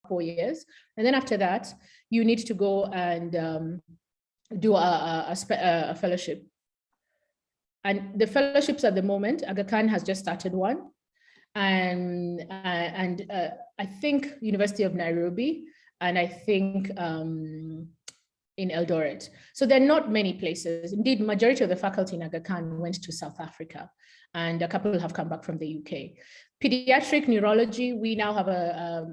4 years. And then after that, you need to go and do a fellowship. And the fellowships at the moment, Aga Khan has just started one. And I think University of Nairobi, and I think in Eldoret. So there are not many places. Indeed, majority of the faculty in Aga Khan went to South Africa, and a couple have come back from the UK. Pediatric neurology, we now have a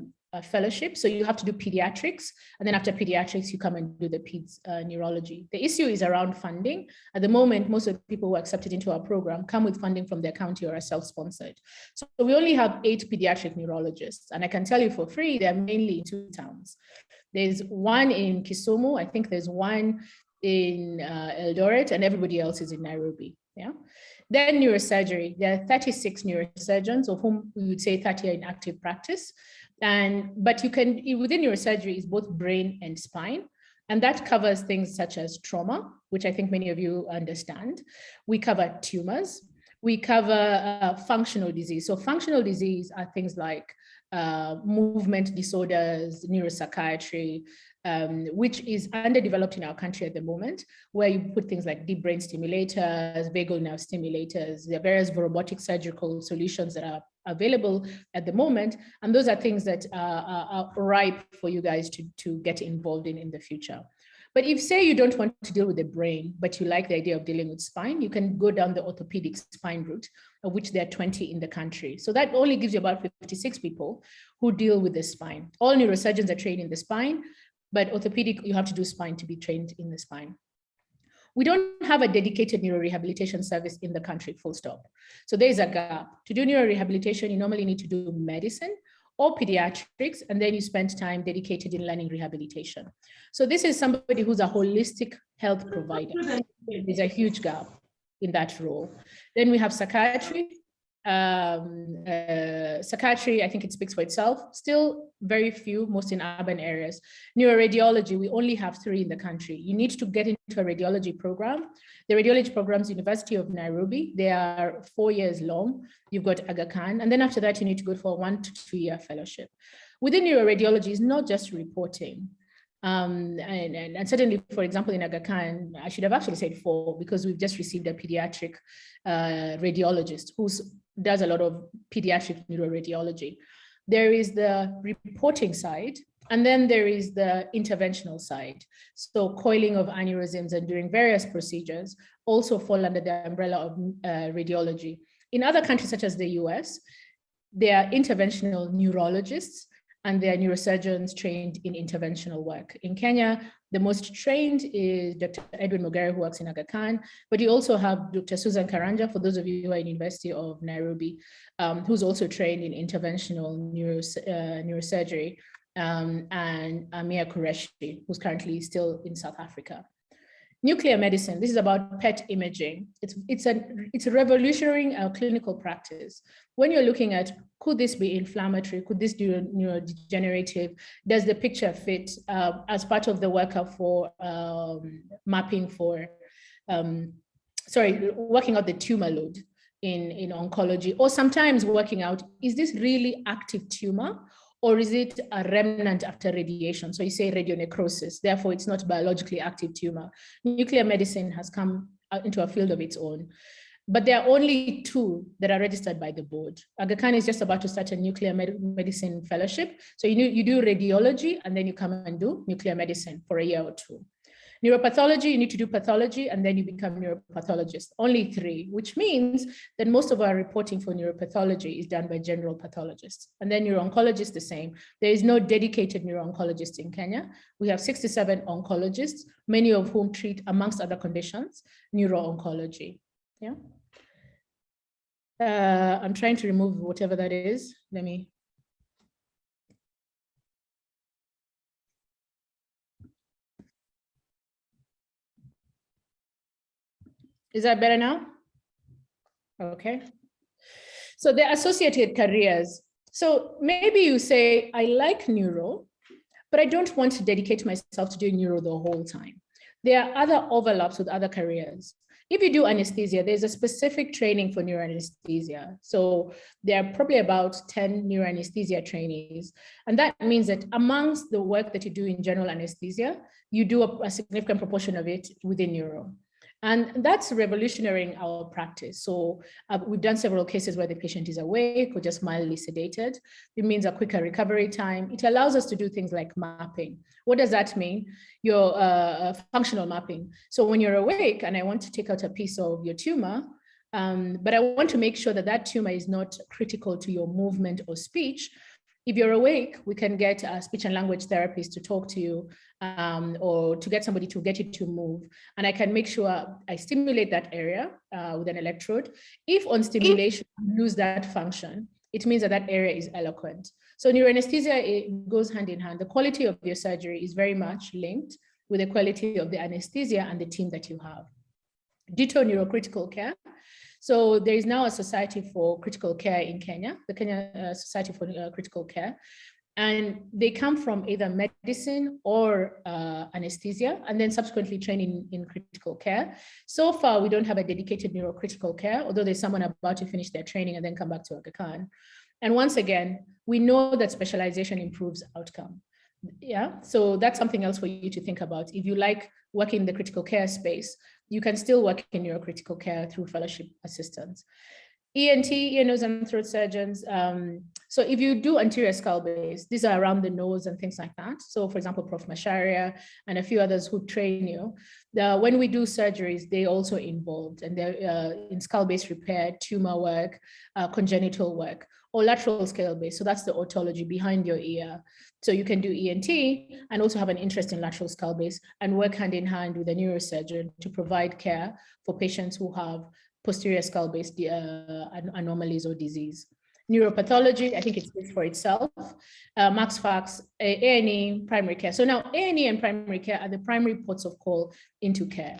fellowship. So you have to do pediatrics, and then after pediatrics, you come and do the peds neurology. The issue is around funding. At the moment, most of the people who are accepted into our program come with funding from their county or are self-sponsored. So we only have 8 pediatric neurologists, and I can tell you for free, they're mainly in 2 towns. There's one in Kisumu, I think there's one in Eldoret, and everybody else is in Nairobi. Yeah. Then neurosurgery, there are 36 neurosurgeons, of whom we would say 30 are in active practice. But you can, within neurosurgery is both brain and spine. And that covers things such as trauma, which I think many of you understand. We cover tumors. We cover functional disease. So functional disease are things like movement disorders, neuropsychiatry, which is underdeveloped in our country at the moment, where you put things like deep brain stimulators, vagal nerve stimulators. There are various robotic surgical solutions that are available at the moment. And those are things that are ripe for you guys to get involved in the future. But if, say, you don't want to deal with the brain, but you like the idea of dealing with spine, you can go down the orthopedic spine route, of which there are 20 in the country. So that only gives you about 56 people who deal with the spine. All neurosurgeons are trained in the spine, but orthopedic, you have to do spine to be trained in the spine. We don't have a dedicated neurorehabilitation service in the country, full stop. So there's a gap. To do neurorehabilitation, you normally need to do medicine or pediatrics, and then you spend time dedicated in learning rehabilitation. So this is somebody who's a holistic health provider. There's a huge gap in that role. Then we have psychiatry. Psychiatry, I think it speaks for itself. Still very few, most in urban areas. Neuroradiology, we only have 3 in the country. You need to get into a radiology program. The radiology programs, University of Nairobi, they are 4 years long. You've got Aga Khan, and then after that, you need to go for a 1 to 2 year fellowship. Within neuroradiology, it's not just reporting. And certainly, for example, in Aga Khan, I should have actually said 4, because we've just received a pediatric radiologist who does a lot of pediatric neuroradiology. There is the reporting side, and then there is the interventional side. So coiling of aneurysms and doing various procedures also fall under the umbrella of radiology. In other countries, such as the US, there are interventional neurologists, and there are neurosurgeons trained in interventional work. In Kenya, the most trained is Dr. Edwin Mogere, who works in Aga Khan, but you also have Dr. Susan Karanja, for those of you who are in University of Nairobi, who's also trained in interventional neurosurgery, and Amir Qureshi, who's currently still in South Africa. Nuclear medicine, this is about PET imaging. It's a revolutionary clinical practice. When you're looking at, could this be inflammatory? Could this do neurodegenerative? Does the picture fit as part of the workup for mapping for, working out the tumor load in oncology, or sometimes working out, is this really active tumor? Or is it a remnant after radiation? So you say radionecrosis, therefore it's not biologically active tumor. Nuclear medicine has come into a field of its own, but there are only 2 that are registered by the board. Aga Khan is just about to start a nuclear medicine fellowship. So you do radiology, and then you come and do nuclear medicine for a year or 2. Neuropathology, you need to do pathology, and then you become neuropathologist. Only 3, which means that most of our reporting for neuropathology is done by general pathologists. And then neuro-oncologists, the same. There is no dedicated neuro-oncologist in Kenya. We have 67 oncologists, many of whom treat, amongst other conditions, neuro-oncology. Yeah. I'm trying to remove whatever that is. Let me. Is that better now? Okay. So the associated careers. So maybe you say, I like neuro, but I don't want to dedicate myself to doing neuro the whole time. There are other overlaps with other careers. If you do anesthesia, there's a specific training for neuroanesthesia. So there are probably about 10 neuroanesthesia trainees. And that means that amongst the work that you do in general anesthesia, you do a significant proportion of it within neuro. And that's revolutionizing our practice. So we've done several cases where the patient is awake or just mildly sedated. It means a quicker recovery time. It allows us to do things like mapping. What does that mean? Your functional mapping. So when you're awake and I want to take out a piece of your tumor, but I want to make sure that that tumor is not critical to your movement or speech. If you're awake, we can get a speech and language therapist to talk to you or to get somebody to get you to move. And I can make sure I stimulate that area with an electrode. If on stimulation you lose that function, it means that that area is eloquent. So neuroanesthesia, it goes hand in hand. The quality of your surgery is very much linked with the quality of the anesthesia and the team that you have. Ditto neurocritical care. So there is now a society for critical care in Kenya, the Kenya Society for Critical Care, and they come from either medicine or anesthesia, and then subsequently training in critical care. So far, we don't have a dedicated neurocritical care, although there's someone about to finish their training and then come back to Aga Khan. And once again, we know that specialization improves outcome. Yeah, so that's something else for you to think about. If you like working in the critical care space, you can still work in neurocritical care through fellowship assistance. ENT, ear, nose, and throat surgeons. So if you do anterior skull base, these are around the nose and things like that. So for example, Prof. Masharia and a few others who train you. When we do surgeries, they also involved, and they're in skull base repair, tumor work, congenital work, or lateral scale base. So that's the otology behind your ear. So you can do ENT and also have an interest in lateral skull base and work hand in hand with a neurosurgeon to provide care for patients who have posterior skull base anomalies or disease. Neuropathology, I think it speaks for itself. Max Fax, A&E, primary care. So now A&E and primary care are the primary ports of call into care.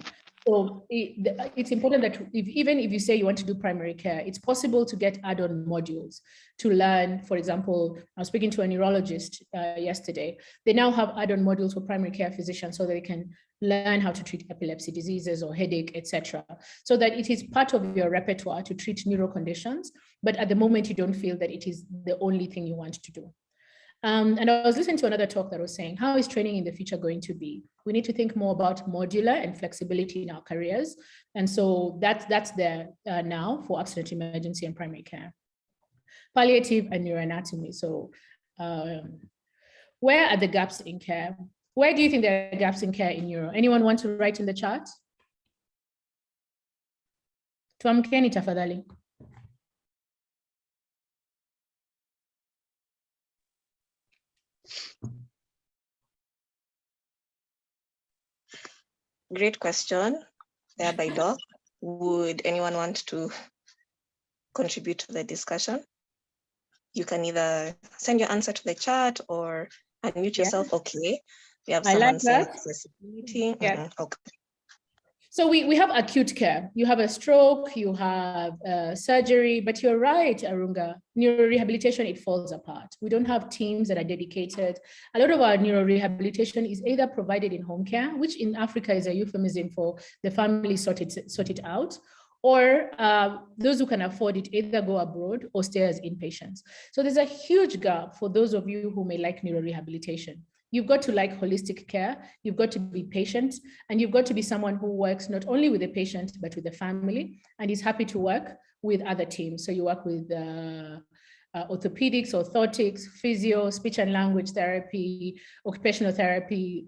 So it's important that even if you say you want to do primary care, it's possible to get add-on modules to learn. For example, I was speaking to a neurologist yesterday. They now have add-on modules for primary care physicians so that they can learn how to treat epilepsy diseases or headache, etc. So that it is part of your repertoire to treat neuro conditions, but at the moment you don't feel that it is the only thing you want to do. And I was listening to another talk that was saying, how is training in the future going to be? We need to think more about modular and flexibility in our careers. And so that's there now for accident, emergency, and primary care. Palliative and neuroanatomy. So where are the gaps in care? Where do you think there are gaps in care in neuro? Anyone want to write in the chat? Tuamkeni tafadhali. Great question there by Doc. Would anyone want to contribute to the discussion? You can either send your answer to the chat or unmute yourself. Okay. We have someone saying accessibility. Yeah. Okay. So we have acute care. You have a stroke, you have surgery, but you're right, Arunga. Neurorehabilitation, it falls apart. We don't have teams that are dedicated. A lot of our neurorehabilitation is either provided in home care, which in Africa is a euphemism for the family sort it out, or those who can afford it either go abroad or stay as inpatients. So there's a huge gap for those of you who may like neurorehabilitation. You've got to like holistic care, you've got to be patient, and you've got to be someone who works not only with the patient, but with the family, and is happy to work with other teams. So you work with orthopedics, orthotics, physio, speech and language therapy, occupational therapy,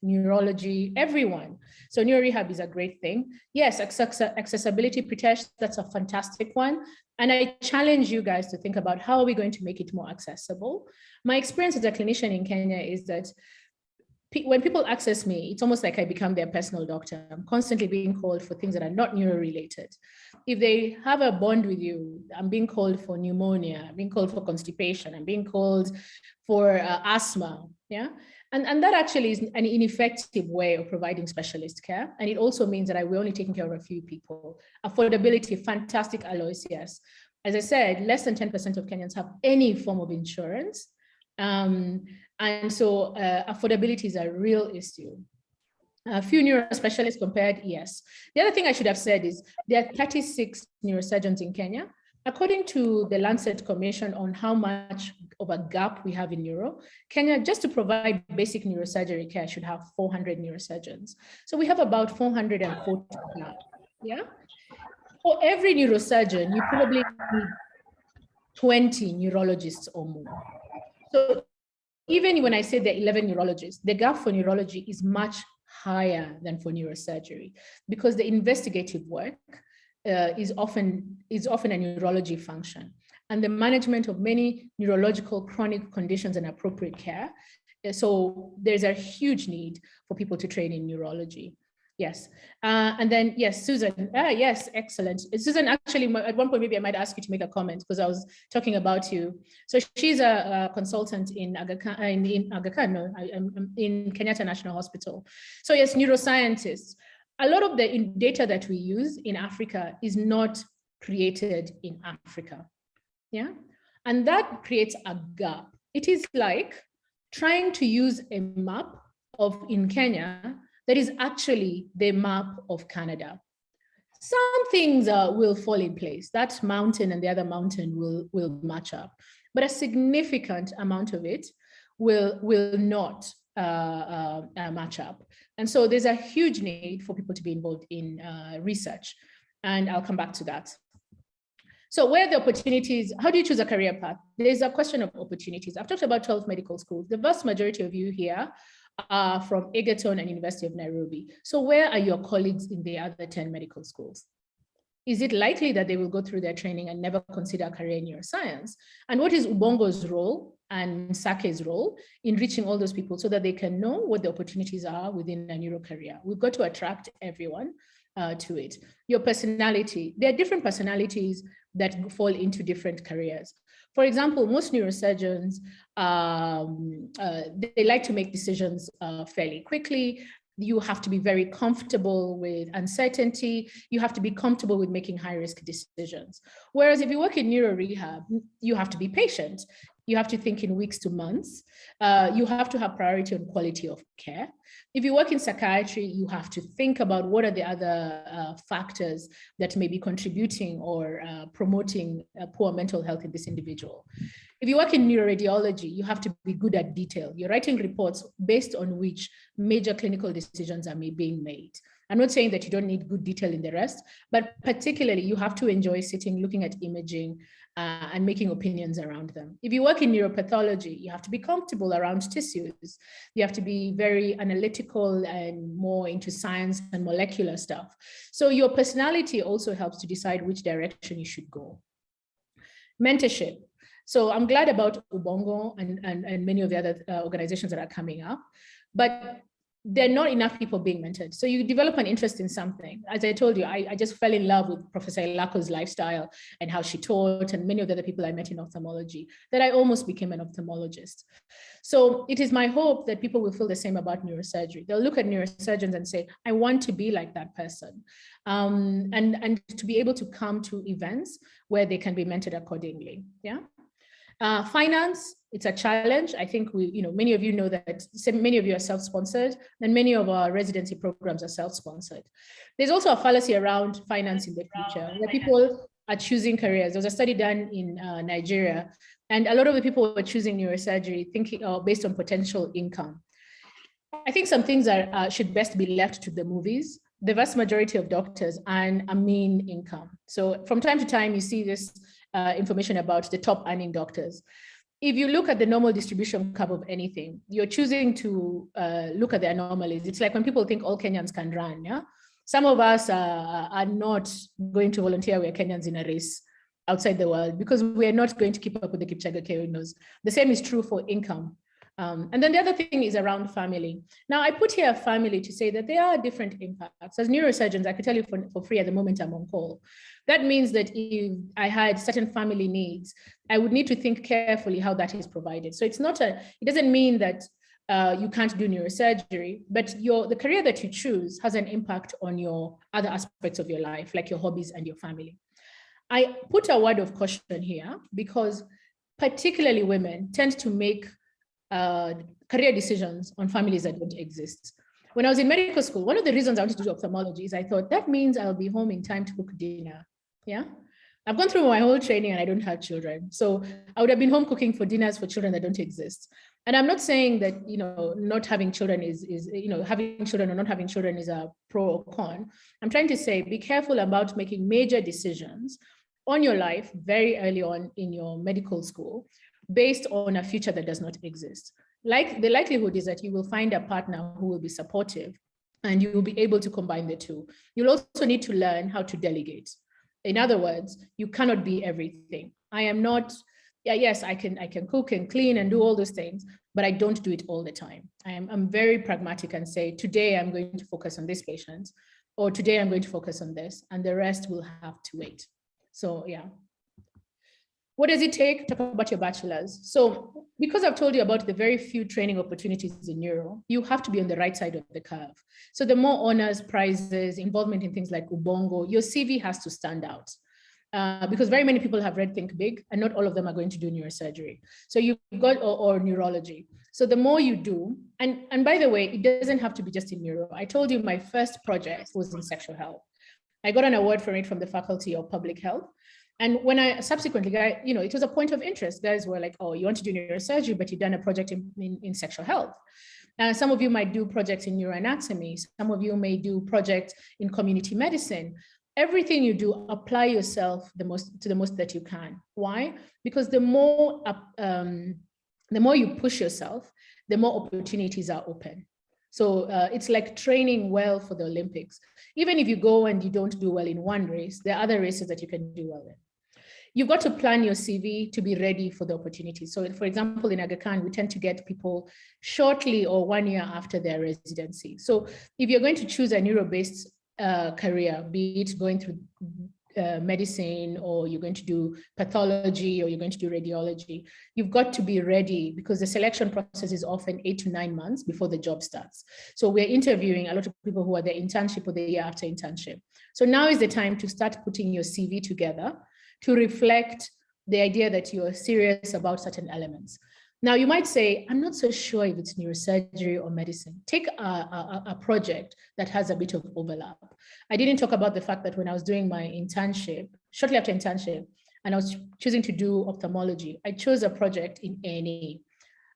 neurology, everyone. So neurorehab is a great thing. Yes, accessibility, Pritesh, that's a fantastic one. And I challenge you guys to think about how are we going to make it more accessible. My experience as a clinician in Kenya is that when people access me, it's almost like I become their personal doctor. I'm constantly being called for things that are not neuro-related. If they have a bond with you, I'm being called for pneumonia, I'm being called for constipation, I'm being called for asthma, yeah? And that actually is an ineffective way of providing specialist care. And it also means that we're only taking care of a few people. Affordability, fantastic, Alois, yes. As I said, less than 10% of Kenyans have any form of insurance. And so affordability is a real issue. A few neurospecialists compared, yes. The other thing I should have said is there are 36 neurosurgeons in Kenya. According to the Lancet Commission on how much of a gap we have in neuro, Kenya, just to provide basic neurosurgery care, should have 400 neurosurgeons. So we have about 440 gap, yeah? For every neurosurgeon, you probably need 20 neurologists or more. So even when I say there are 11 neurologists, the gap for neurology is much higher than for neurosurgery because the investigative work is often a neurology function, and the management of many neurological chronic conditions and appropriate care. So there's a huge need for people to train in neurology. Yes. And then, yes, Susan. Yes, excellent. Susan, actually, at one point, maybe I might ask you to make a comment because I was talking about you. So she's a consultant in in Kenyatta National Hospital. So yes, neuroscientists. A lot of the data that we use in Africa is not created in Africa. Yeah. And that creates a gap. It is like trying to use a map in Kenya that is actually the map of Canada. Some things will fall in place. That mountain and the other mountain will match up, but a significant amount of it will not match up. And so there's a huge need for people to be involved in research, and I'll come back to that. So where are the opportunities? How do you choose a career path? There's a question of opportunities. I've talked about 12 medical schools. The vast majority of you here are from Egerton and University of Nairobi. So where are your colleagues in the other 10 medical schools? Is it likely that they will go through their training and never consider a career in neuroscience? And what is Ubongo's role and Sake's role in reaching all those people so that they can know what the opportunities are within a neuro career? We've got to attract everyone to it. Your personality, there are different personalities that fall into different careers. For example, most neurosurgeons, they like to make decisions fairly quickly. You have to be very comfortable with uncertainty. You have to be comfortable with making high-risk decisions. Whereas if you work in neuro rehab, you have to be patient. You have to think in weeks to months. You have to have priority on quality of care. If you work in psychiatry, you have to think about what are the other factors that may be contributing or promoting poor mental health in this individual. If you work in neuroradiology, you have to be good at detail. You're writing reports based on which major clinical decisions are being made. I'm not saying that you don't need good detail in the rest, but particularly you have to enjoy sitting, looking at imaging and making opinions around them. If you work in neuropathology, you have to be comfortable around tissues. You have to be very analytical and more into science and molecular stuff. So your personality also helps to decide which direction you should go. Mentorship. So I'm glad about Ubongo and many of the other organizations that are coming up, but there are not enough people being mentored. So you develop an interest in something. As I told you, I just fell in love with Professor Ilako's lifestyle and how she taught, and many of the other people I met in ophthalmology, that I almost became an ophthalmologist. So it is my hope that people will feel the same about neurosurgery. They'll look at neurosurgeons and say, I want to be like that person. And to be able to come to events where they can be mentored accordingly, yeah? Finance, it's a challenge. I think many of you know that many of you are self-sponsored, and many of our residency programs are self-sponsored. There's also a fallacy around finance in the future, where people are choosing careers. There was a study done in Nigeria, and a lot of the people were choosing neurosurgery thinking based on potential income. I think some things should best be left to the movies. The vast majority of doctors earn a mean income. So from time to time, you see this information about the top earning doctors. If you look at the normal distribution curve of anything, you're choosing to look at the anomalies. It's like when people think all Kenyans can run, yeah? Some of us are not going to volunteer. We're Kenyans in a race outside the world because we're not going to keep up with the Kipchoge Keunos. The same is true for income. And then the other thing is around family. Now, I put here family to say that there are different impacts. As neurosurgeons, I could tell you for free at the moment I'm on call. That means that if I had certain family needs, I would need to think carefully how that is provided. So it doesn't mean that you can't do neurosurgery, but the career that you choose has an impact on your other aspects of your life, like your hobbies and your family. I put a word of caution here because particularly women tend to make career decisions on families that don't exist. When I was in medical school, one of the reasons I wanted to do ophthalmology is I thought that means I'll be home in time to cook dinner. Yeah. I've gone through my whole training and I don't have children. So I would have been home cooking for dinners for children that don't exist. And I'm not saying that, not having children is having children or not having children is a pro or con. I'm trying to say, be careful about making major decisions on your life very early on in your medical school based on a future that does not exist. Like the likelihood is that you will find a partner who will be supportive and you will be able to combine the two. You'll also need to learn how to delegate. In other words, you cannot be everything. I am not, yes, I can cook and clean and do all those things, but I don't do it all the time. I'm very pragmatic and say, today I'm going to focus on this patient, or today I'm going to focus on this, and the rest will have to wait. So yeah. What does it take? Talk about your bachelor's. So because I've told you about the very few training opportunities in neuro, you have to be on the right side of the curve. So the more honors, prizes, involvement in things like Ubongo, your CV has to stand out. Because very many people have read Think Big and not all of them are going to do neurosurgery. So you've got, or neurology. So the more you do, and by the way, it doesn't have to be just in neuro. I told you my first project was in sexual health. I got an award for it from the Faculty of Public Health. And when I subsequently got, it was a point of interest. Guys were like, oh, you want to do neurosurgery, but you've done a project in sexual health. Some of you might do projects in neuroanatomy. Some of you may do projects in community medicine. Everything you do, apply yourself to the most that you can. Why? Because the more you push yourself, the more opportunities are open. So it's like training well for the Olympics. Even if you go and you don't do well in one race, there are other races that you can do well in. You've got to plan your CV to be ready for the opportunities. So for example, in Aga Khan, we tend to get people shortly or 1 year after their residency. So if you're going to choose a neuro-based career, be it going through medicine, or you're going to do pathology, or you're going to do radiology, you've got to be ready, because the selection process is often 8 to 9 months before the job starts. So we're interviewing a lot of people who are the internship or the year after internship. So now is the time to start putting your CV together to reflect the idea that you're serious about certain elements. Now, you might say, I'm not so sure if it's neurosurgery or medicine. Take a project that has a bit of overlap. I didn't talk about the fact that when I was doing my internship, shortly after internship, and I was choosing to do ophthalmology, I chose a project in A&E.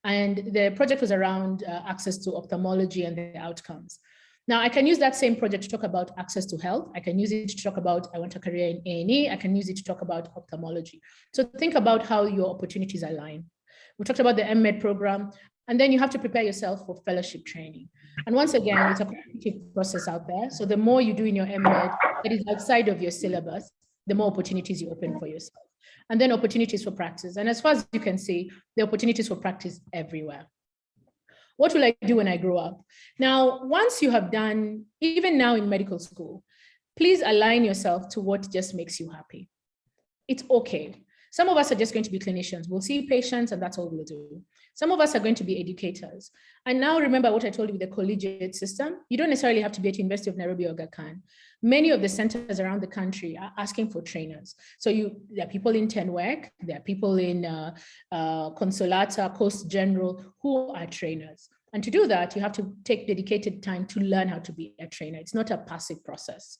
And the project was around access to ophthalmology and the outcomes. Now, I can use that same project to talk about access to health. I can use it to talk about, I want a career in A&E. I can use it to talk about ophthalmology. So think about how your opportunities align. We talked about the MEd program, and then you have to prepare yourself for fellowship training. And once again, it's a competitive process out there. So the more you do in your MEd that is outside of your syllabus, the more opportunities you open for yourself. And then opportunities for practice. And as far as you can see, the opportunities for practice everywhere. What will I do when I grow up? Now, once you have done, even now in medical school, please align yourself to what just makes you happy. It's okay. Some of us are just going to be clinicians. We'll see patients and that's all we'll do. Some of us are going to be educators. And now remember what I told you with the collegiate system. You don't necessarily have to be at University of Nairobi or Aga Khan. Many of the centers around the country are asking for trainers. So there are people in Tenwek, there are people in Consolata, Coast General, who are trainers. And to do that, you have to take dedicated time to learn how to be a trainer. It's not a passive process.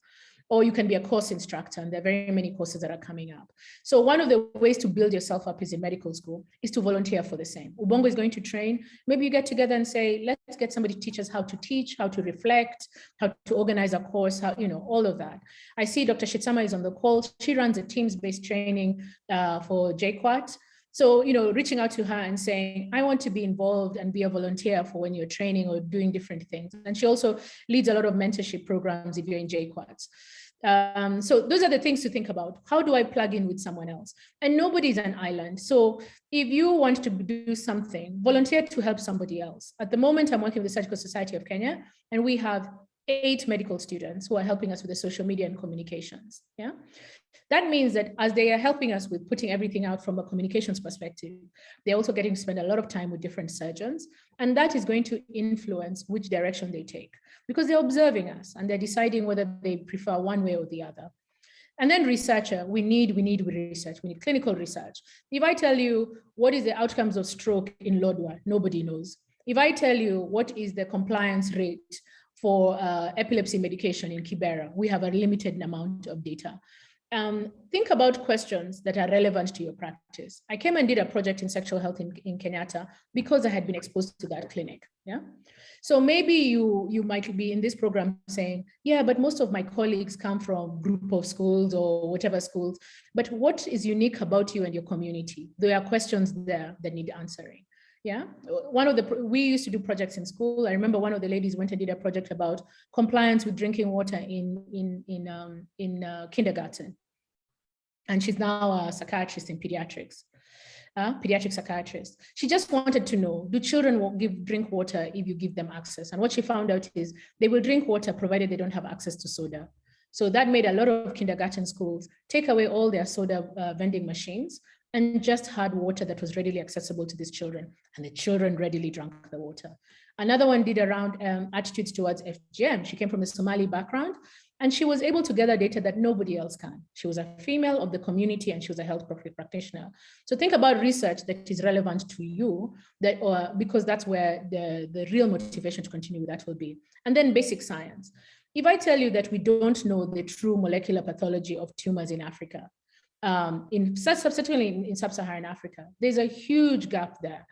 Or you can be a course instructor, and there are very many courses that are coming up. So one of the ways to build yourself up is in medical school is to volunteer for the same. Ubongo is going to train. Maybe you get together and say, let's get somebody to teach us how to teach, how to reflect, how to organize a course, how, all of that. I see Dr. Shitsama is on the call. She runs a teams-based training for JQuat. So, reaching out to her and saying, I want to be involved and be a volunteer for when you're training or doing different things. And she also leads a lot of mentorship programs if you're in JQuats. So those are the things to think about. How do I plug in with someone else? And nobody's an island. So if you want to do something, volunteer to help somebody else. At the moment, I'm working with the Surgical Society of Kenya, and we have 8 medical students who are helping us with the social media and communications. Yeah. That means that as they are helping us with putting everything out from a communications perspective, they're also getting to spend a lot of time with different surgeons. And that is going to influence which direction they take, because they're observing us and they're deciding whether they prefer one way or the other. And then researcher, we need research, we need clinical research. If I tell you what is the outcomes of stroke in Lodwar, nobody knows. If I tell you what is the compliance rate for epilepsy medication in Kibera. We have a limited amount of data. Think about questions that are relevant to your practice. I came and did a project in sexual health in Kenyatta because I had been exposed to that clinic. Yeah. So maybe you might be in this program saying, yeah, but most of my colleagues come from group of schools or whatever schools. But what is unique about you and your community? There are questions there that need answering. Yeah, we used to do projects in school. I remember one of the ladies went and did a project about compliance with drinking water in kindergarten, and she's now a psychiatrist in pediatrics, pediatric psychiatrist. She just wanted to know, do children drink water if you give them access? And what she found out is they will drink water provided they don't have access to soda. So that made a lot of kindergarten schools take away all their soda vending machines and just had water that was readily accessible to these children, and the children readily drank the water. Another one did around attitudes towards FGM. She came from a Somali background, and she was able to gather data that nobody else can. She was a female of the community, and she was a health practitioner. So think about research that is relevant to you, because that's where the real motivation to continue with that will be. And then basic science. If I tell you that we don't know the true molecular pathology of tumors in Africa, certainly in sub-Saharan Africa, there's a huge gap there.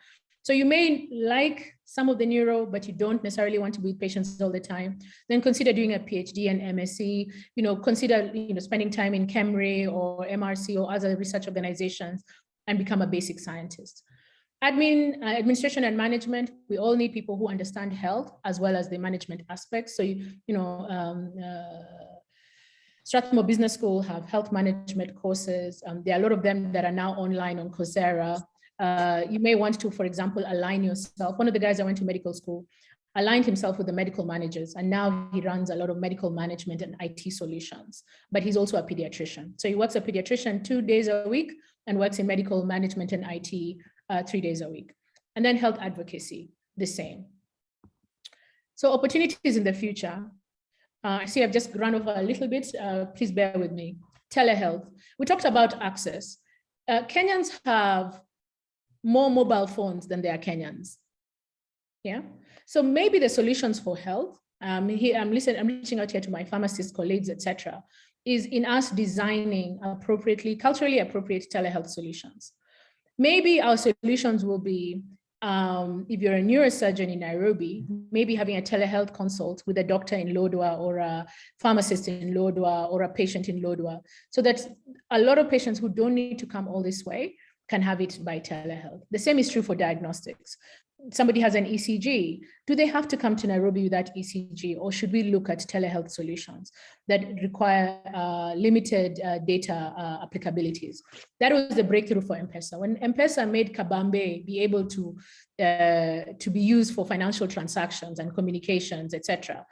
So you may like some of the neuro, but you don't necessarily want to be with patients all the time. Then consider doing a PhD and MSc. Consider spending time in KEMRI or MRC or other research organizations and become a basic scientist. Administration and management, we all need people who understand health as well as the management aspects. So Strathmore Business School have health management courses. There are a lot of them that are now online on Coursera. You may want to, for example, align yourself. One of the guys I went to medical school aligned himself with the medical managers, and now he runs a lot of medical management and IT solutions, but he's also a pediatrician. So he works a pediatrician 2 days a week and works in medical management and IT 3 days a week. And then health advocacy, the same. So opportunities in the future. I see I've just run over a little bit. Please bear with me. Telehealth. We talked about access. Kenyans have more mobile phones than there are Kenyans. Yeah. So maybe the solutions for health, I'm reaching out here to my pharmacist colleagues, etc., is in us designing appropriately, culturally appropriate telehealth solutions. Maybe our solutions will be, if you're a neurosurgeon in Nairobi, maybe having a telehealth consult with a doctor in Lodwar or a pharmacist in Lodwar or a patient in Lodwar, so that a lot of patients who don't need to come all this way can have it by telehealth. The same is true for diagnostics. Somebody has an ECG. Do they have to come to Nairobi with that ECG, or should we look at telehealth solutions that require limited data applicabilities? That was the breakthrough for M-Pesa. When M-Pesa made Kabambe be able to be used for financial transactions and communications, etc.,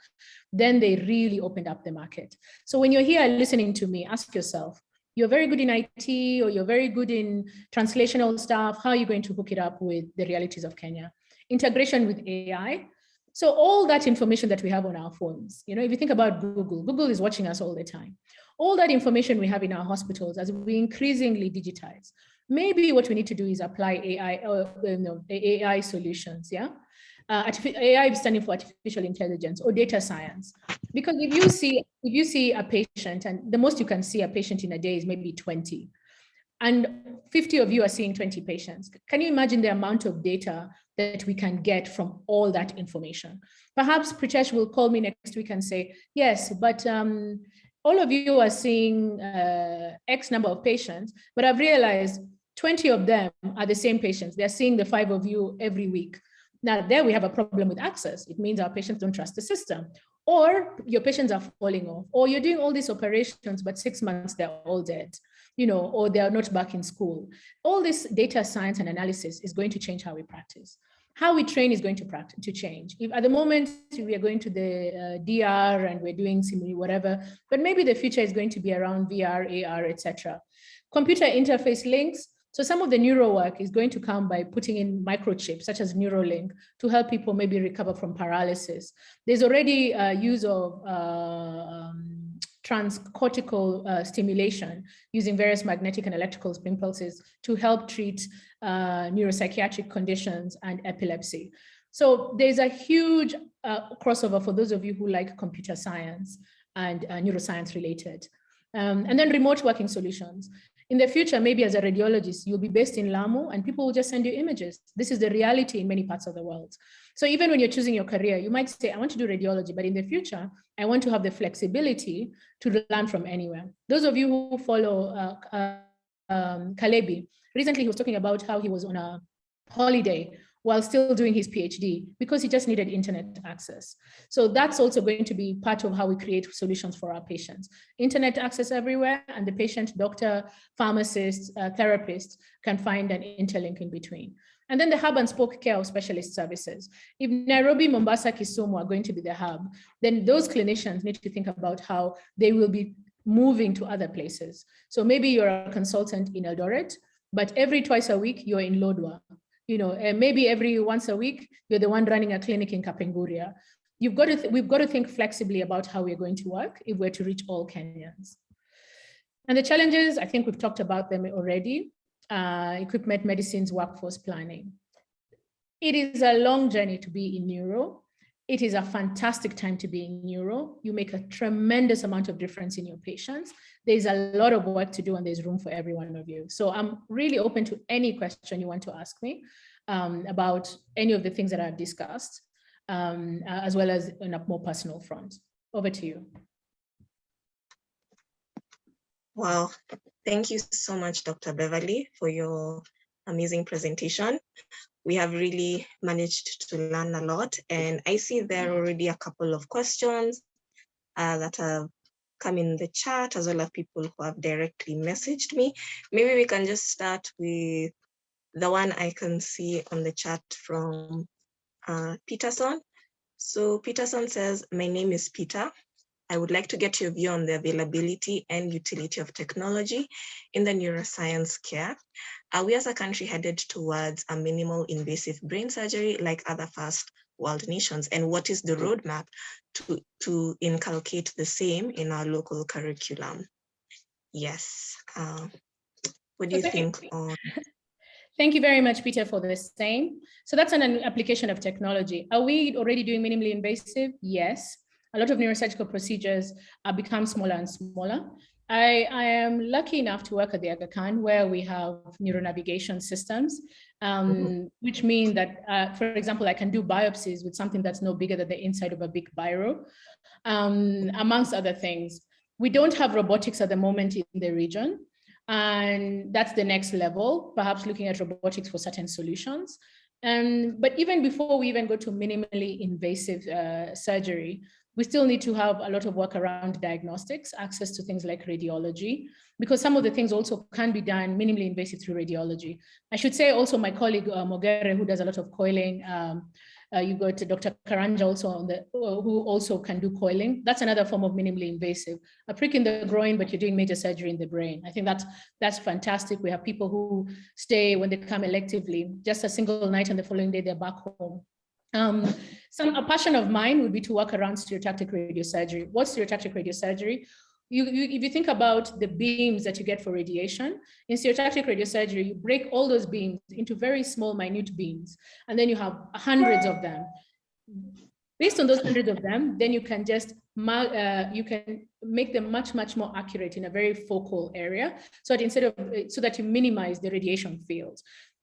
then they really opened up the market. So when you're here listening to me, ask yourself, you're very good in IT or you're very good in translational stuff, how are you going to hook it up with the realities of Kenya? Integration with AI. So all that information that we have on our phones, if you think about Google is watching us all the time. All that information we have in our hospitals as we increasingly digitize, maybe what we need to do is apply AI solutions, yeah? AI standing for artificial intelligence or data science. Because if you see a patient, and the most you can see a patient in a day is maybe 20, and 50 of you are seeing 20 patients, can you imagine the amount of data that we can get from all that information? Perhaps Pritesh will call me next week and say, yes, but all of you are seeing X number of patients, but I've realized 20 of them are the same patients. They're seeing the 5 of you every week. Now there we have a problem with access. It means our patients don't trust the system, or your patients are falling off, or you're doing all these operations, but 6 months they're all dead, or they are not back in school. All this data science and analysis is going to change how we practice. How we train is going to change. If at the moment we are going to the DR and we're doing whatever, but maybe the future is going to be around VR, AR, etc. Computer interface links. So some of the neuro work is going to come by putting in microchips, such as Neuralink, to help people maybe recover from paralysis. There's already use of transcortical stimulation using various magnetic and electrical impulses to help treat neuropsychiatric conditions and epilepsy. So there's a huge crossover for those of you who like computer science and neuroscience related. And then remote working solutions. In the future, maybe as a radiologist, you'll be based in Lamu and people will just send you images. This is the reality in many parts of the world. So even when you're choosing your career, you might say, I want to do radiology, but in the future, I want to have the flexibility to learn from anywhere. Those of you who follow Kalebi, recently he was talking about how he was on a holiday while still doing his PhD because he just needed internet access. So that's also going to be part of how we create solutions for our patients. Internet access everywhere, and the patient, doctor, pharmacist, therapist can find an interlink in between. And then the hub and spoke care of specialist services. If Nairobi, Mombasa, Kisumu are going to be the hub, then those clinicians need to think about how they will be moving to other places. So maybe you're a consultant in Eldoret, but every twice a week you're in Lodwar. You know, and maybe every once a week, you're the one running a clinic in Kapenguria. We've got to think flexibly about how we're going to work if we're to reach all Kenyans. And the challenges, I think we've talked about them already. Equipment, medicines, workforce planning. It is a long journey to be in neuro. It is a fantastic time to be in neuro. You make a tremendous amount of difference in your patients. There's a lot of work to do and there's room for every one of you. So I'm really open to any question you want to ask me about any of the things that I've discussed, as well as on a more personal front. Over to you. Wow, thank you so much, Dr. Beverly, for your amazing presentation. We have really managed to learn a lot, and I see there are already a couple of questions that have come in the chat, as well as people who have directly messaged me. Maybe we can just start with the one I can see on the chat from Peterson. So Peterson says, my name is Peter. I would like to get your view on the availability and utility of technology in the neuroscience care. Are we as a country headed towards a minimal invasive brain surgery like other first world nations? And what is the roadmap to inculcate the same in our local curriculum? Yes. What do you think on? Thank you very much, Peter, for the same. So that's an application of technology. Are we already doing minimally invasive? Yes. A lot of neurosurgical procedures become smaller and smaller. I am lucky enough to work at the Aga Khan, where we have neuronavigation systems, which mean that, for example, I can do biopsies with something that's no bigger than the inside of a big biro, amongst other things. We don't have robotics at the moment in the region, and that's the next level, perhaps looking at robotics for certain solutions. But even before we even go to minimally invasive surgery, we still need to have a lot of work around diagnostics, access to things like radiology, because some of the things also can be done minimally invasive through radiology. I should say also my colleague Mogere, who does a lot of coiling, you got Dr. Karanja also on the, who also can do coiling. That's another form of minimally invasive. A prick in the groin, but you're doing major surgery in the brain. I think that's fantastic. We have people who stay when they come electively, just a single night and the following day they're back home. A passion of mine would be to work around stereotactic radiosurgery. What's stereotactic radiosurgery? If you think about the beams that you get for radiation, in stereotactic radiosurgery, you break all those beams into very small, minute beams, and then you have hundreds of them. Based on those hundreds of them, then you can just you can make them much, much more accurate in a very focal area, so that you minimize the radiation field.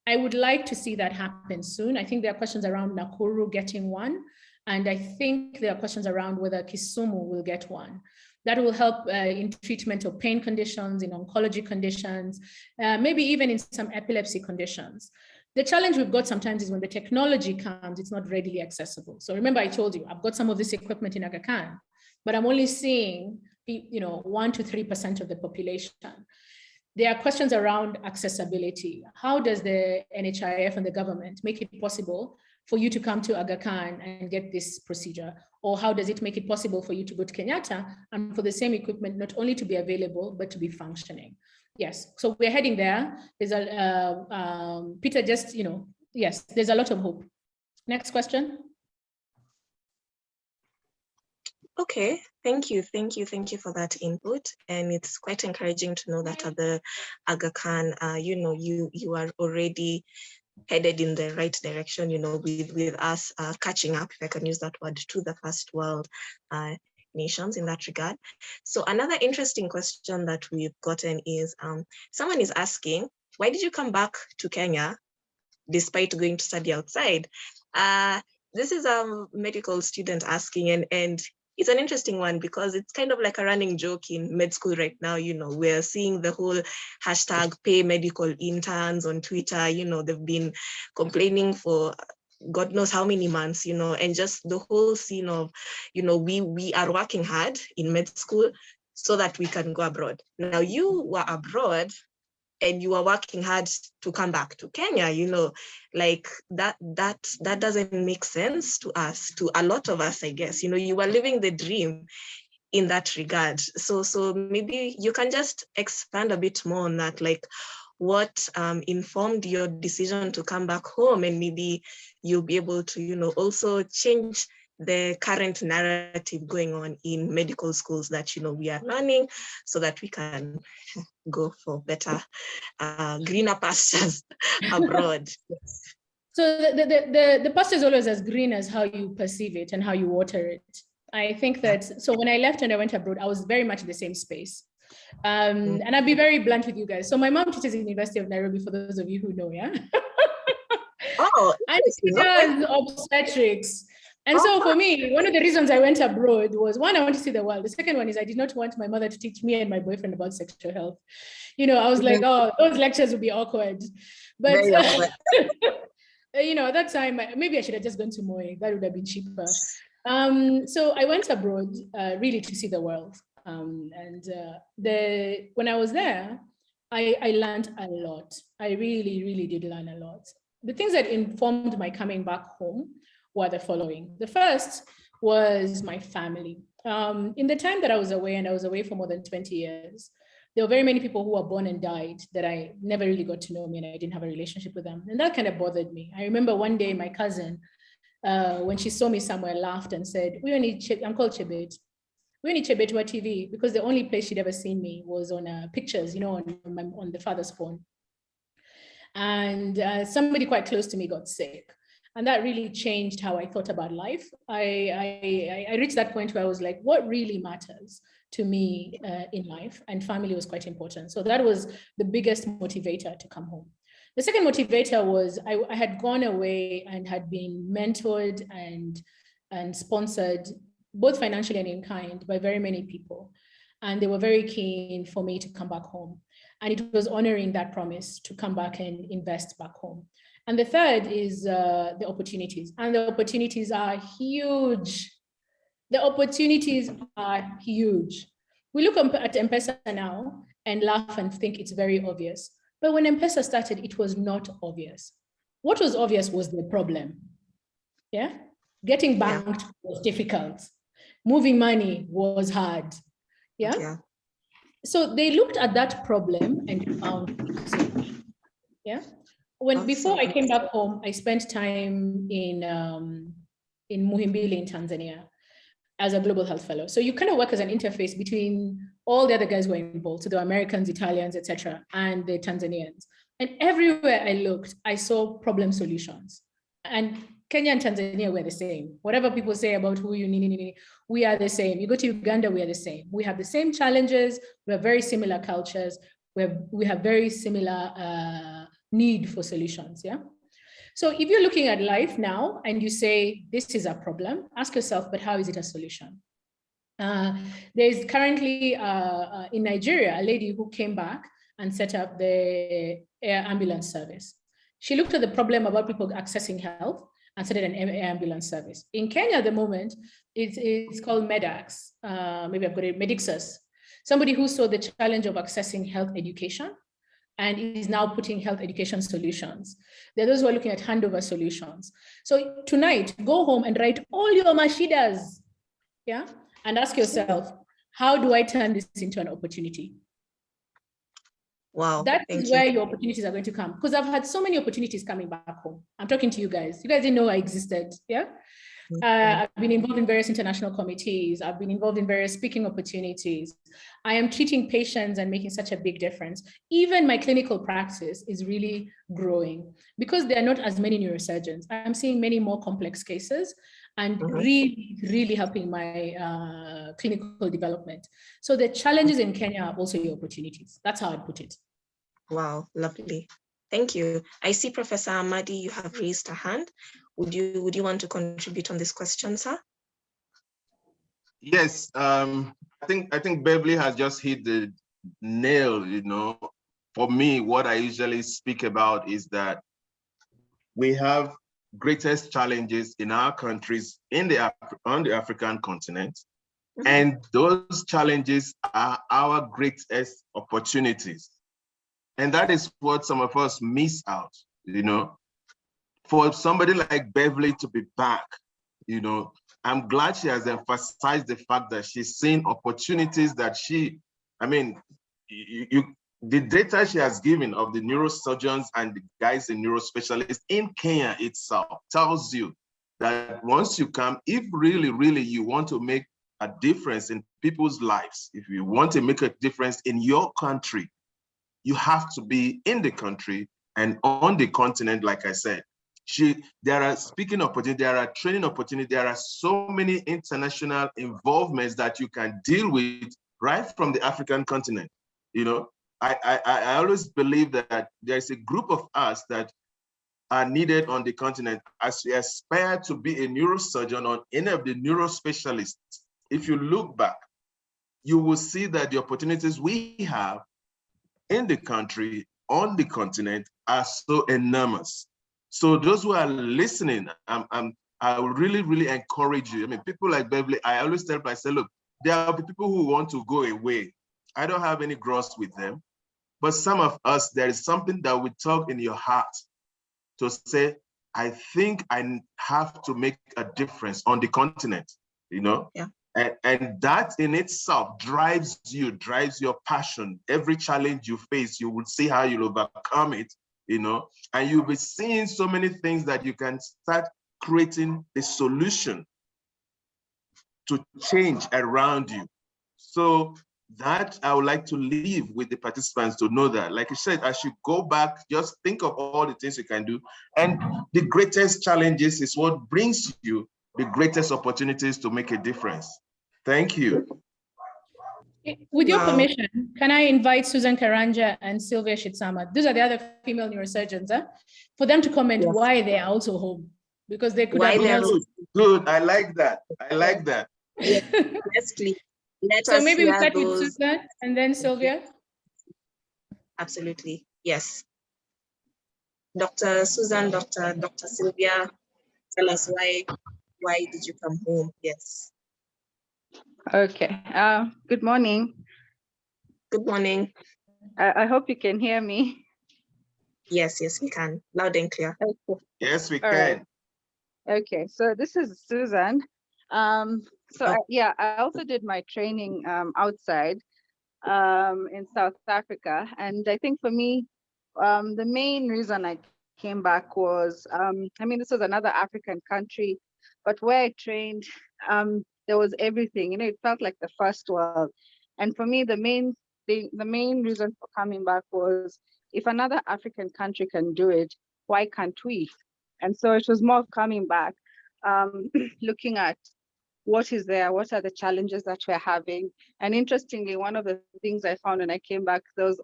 I would like to see that happen soon. I think there are questions around Nakuru getting one, and I think there are questions around whether Kisumu will get one. That will help in treatment of pain conditions, in oncology conditions, maybe even in some epilepsy conditions. The challenge we've got sometimes is when the technology comes, it's not readily accessible. So remember, I told you, I've got some of this equipment in Aga Khan, but I'm only seeing 1 to 3% of the population. There are questions around accessibility. How does the NHIF and the government make it possible for you to come to Aga Khan and get this procedure? Or how does it make it possible for you to go to Kenyatta and for the same equipment not only to be available, but to be functioning? Yes, so we're heading there. There's Peter just, yes, there's a lot of hope. Next question. Okay, thank you for that input. And it's quite encouraging to know that at the Aga Khan, you are already headed in the right direction, with us catching up, if I can use that word, to the first world nations in that regard. So another interesting question that we've gotten is, someone is asking, why did you come back to Kenya despite going to study outside? This is a medical student asking, and it's an interesting one because it's kind of like a running joke in med school right now. We're seeing the whole hashtag pay medical interns on Twitter. They've been complaining for God knows how many months, and just the whole scene of, we are working hard in med school so that we can go abroad. Now you were abroad and you are working hard to come back to Kenya, like that doesn't make sense to us, to a lot of us, I guess. You are living the dream in that regard. So maybe you can just expand a bit more on that, like what informed your decision to come back home, and maybe you'll be able to, also change the current narrative going on in medical schools that, we are learning so that we can go for better, greener pastures abroad. So the pasture is always as green as how you perceive it and how you water it. I think that, so when I left and I went abroad, I was very much in the same space. And I'll be very blunt with you guys. So my mom teaches in the University of Nairobi, for those of you who know, yeah? Oh, and she does obstetrics. And so for me, one of the reasons I went abroad was, one, I want to see the world. The second one is I did not want my mother to teach me and my boyfriend about sexual health. I was like, oh, those lectures would be awkward. But, at that time, maybe I should have just gone to Moi. That would have been cheaper. So I went abroad really to see the world. When I was there, I learned a lot. I really, really did learn a lot. The things that informed my coming back home were the following. The first was my family. In the time that I was away, and I was away for more than 20 years, there were very many people who were born and died that I never really got to know me, and I didn't have a relationship with them. And that kind of bothered me. I remember one day my cousin, when she saw me somewhere, laughed and said, I'm called Chebet. We only Chebet to TV, because the only place she'd ever seen me was on pictures, on the father's phone. And somebody quite close to me got sick. And that really changed how I thought about life. I reached that point where I was like, what really matters to me in life? And family was quite important. So that was the biggest motivator to come home. The second motivator was I had gone away and had been mentored and sponsored, both financially and in kind, by very many people. And they were very keen for me to come back home. And it was honoring that promise to come back and invest back home. And the third is the opportunities. And the opportunities are huge. The opportunities are huge. We look at M-Pesa now and laugh and think it's very obvious. But when M-Pesa started, it was not obvious. What was obvious was the problem. Yeah? Getting banked was difficult. Moving money was hard. Yeah? So they looked at that problem and found it. Yeah? Before I came back home, I spent time in Muhimbili in Tanzania as a global health fellow. So you kind of work as an interface between all the other guys who were involved, so the Americans, Italians, etc., and the Tanzanians. And everywhere I looked, I saw problem solutions. And Kenya and Tanzania were the same. Whatever people say about who you need, we are the same. You go to Uganda, we are the same. We have the same challenges. We have very similar cultures. We have very similar need for solutions, yeah? So if you're looking at life now and you say, this is a problem, ask yourself, but how is it a solution? There's currently in Nigeria, a lady who came back and set up the air ambulance service. She looked at the problem about people accessing health and started an air ambulance service. In Kenya at the moment, it's called MEDAX, maybe I've got it, Medixus. Somebody who saw the challenge of accessing health education and is now putting health education solutions. There are those who are looking at handover solutions. So tonight, go home and write all your mashidas, yeah? And ask yourself, how do I turn this into an opportunity? Wow. That is where your opportunities are going to come. Because I've had so many opportunities coming back home. I'm talking to you guys. You guys didn't know I existed, yeah? I've been involved in various international committees. I've been involved in various speaking opportunities. I am treating patients and making such a big difference. Even my clinical practice is really growing because there are not as many neurosurgeons. I'm seeing many more complex cases and really, really helping my clinical development. So the challenges in Kenya are also your opportunities. That's how I'd put it. Wow, lovely. Thank you. I see Professor Amadi, you have raised a hand. Would you want to contribute on this question, sir? Yes, I think Beverly has just hit the nail. For me, what I usually speak about is that we have greatest challenges in our countries on the African continent, and those challenges are our greatest opportunities. And that is what some of us miss out, For somebody like Beverly to be back, I'm glad she has emphasized the fact that she's seeing opportunities that the data she has given of the neurosurgeons and the guys in neurospecialists in Kenya itself tells you that once you come, if really, really you want to make a difference in people's lives, if you want to make a difference in your country, you have to be in the country and on the continent, like I said. There are speaking opportunities, there are training opportunities, there are so many international involvements that you can deal with right from the African continent. I always believe that there's a group of us that are needed on the continent as we aspire to be a neurosurgeon or any of the neurospecialists. If you look back, you will see that the opportunities we have in the country, on the continent, are so enormous. So those who are listening, I will really, really encourage you. People like Beverly, I always tell people, I say, look, there are people who want to go away. I don't have any gross with them. But some of us, there is something that we talk in your heart to say, I think I have to make a difference on the continent, Yeah. And that in itself drives your passion. Every challenge you face, you will see how you'll overcome it, and you'll be seeing so many things that you can start creating a solution to change around you. So that I would like to leave with the participants to know that, like I said, as you go back, just think of all the things you can do. And the greatest challenges is what brings you the greatest opportunities to make a difference. Thank you. With your permission, can I invite Susan Karanja and Sylvia Shitsama? These are the other female neurosurgeons, for them to comment why they are also home, because they could have been good. I like that. I like that. Yes, please. So maybe we start with Susan and then Sylvia. Absolutely, yes. Dr. Susan, Dr. Sylvia, tell us why did you come home? Yes. Okay. Good morning. Good morning. I hope you can hear me. Yes, we can. Loud and clear. Okay. Yes, we can. Right. Okay, so this is Susan. I also did my training outside in South Africa. And I think for me, the main reason I came back was, this was another African country, but where I trained, there was everything, it felt like the first world. And for me, the main reason for coming back was, if another African country can do it, why can't we? And so it was more of coming back, looking at what is there, what are the challenges that we're having. And interestingly, one of the things I found when I came back, there was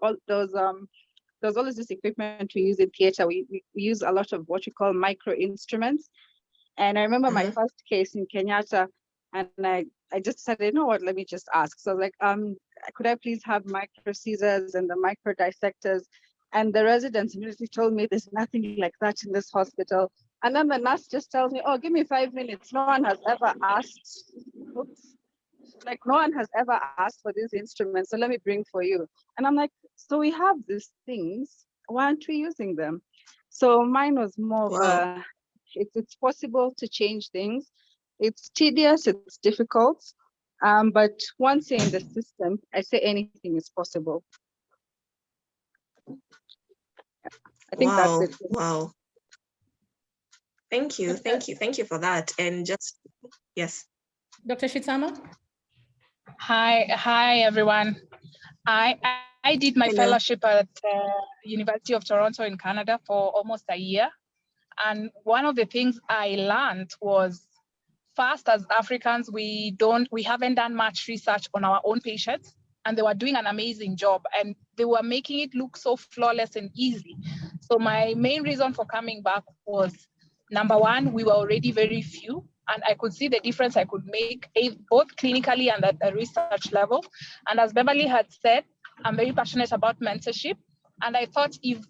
always this equipment we use in theater. We use a lot of what we call micro instruments. And I remember my first case in Kenyatta, and I just said, you know what, let me just ask. So like, could I please have micro scissors and the micro dissectors? And the residents immediately told me there's nothing like that in this hospital. And then the nurse just tells me, oh, give me 5 minutes. No one has ever asked. Like, no one has ever asked for these instruments, so let me bring for you. And I'm like, so we have these things, why aren't we using them? So mine was more of it's possible to change things. It's tedious, it's difficult, but once you're in the system, I say anything is possible. I think that's it. Wow. Thank you for that. And just, yes. Dr. Shitsama? Hi everyone. I did my Hello. fellowship at University of Toronto in Canada for almost a year. And one of the things I learned was, first, as Africans, we haven't done much research on our own patients, and they were doing an amazing job, and they were making it look so flawless and easy. So my main reason for coming back was, number one, we were already very few, and I could see the difference I could make both clinically and at a research level. And as Beverly had said, I'm very passionate about mentorship. And I thought if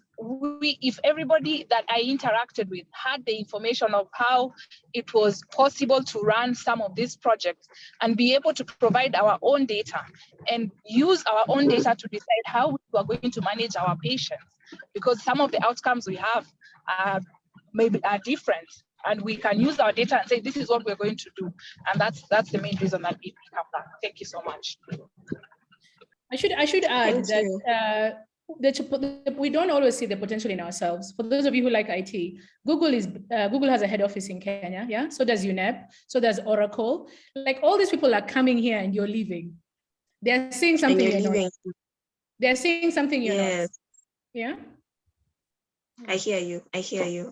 everybody that I interacted with had the information of how it was possible to run some of these projects and be able to provide our own data and use our own data to decide how we are going to manage our patients, because some of the outcomes we have maybe are different, and we can use our data and say, this is what we're going to do. And that's the main reason that we come back. Thank you so much. I should add that we don't always see the potential in ourselves. For those of you who like IT, Google has a head office in Kenya, yeah? So does UNEP, so does Oracle. Like, all these people are coming here and you're leaving. They're seeing something you're not. They're seeing something you're not. Yeah? I hear you,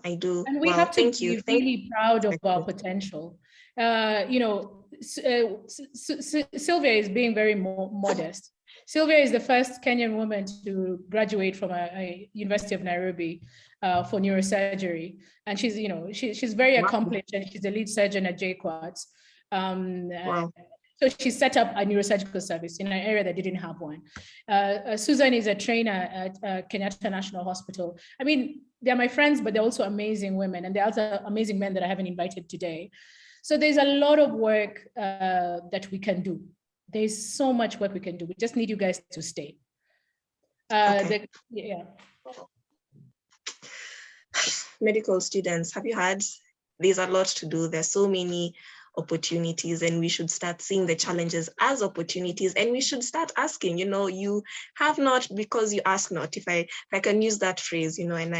I do. And we have to be really proud of our potential. You know, Sylvia is being very modest. Sylvia is the first Kenyan woman to graduate from a University of Nairobi for neurosurgery. And she's, you know, she's very accomplished, and she's the lead surgeon at JQuats. Wow. So she set up a neurosurgical service in an area that didn't have one. Susan is a trainer at Kenyatta National Hospital. I mean, they're my friends, but they're also amazing women, and they're also amazing men that I haven't invited today. So there's a lot of work that we can do. There's so much work we can do. We just need you guys to stay. Medical students, have you heard? There's a lot to do. There's so many opportunities, and we should start seeing the challenges as opportunities, and we should start asking, you know, you have not because you ask not, if I can use that phrase, you know. And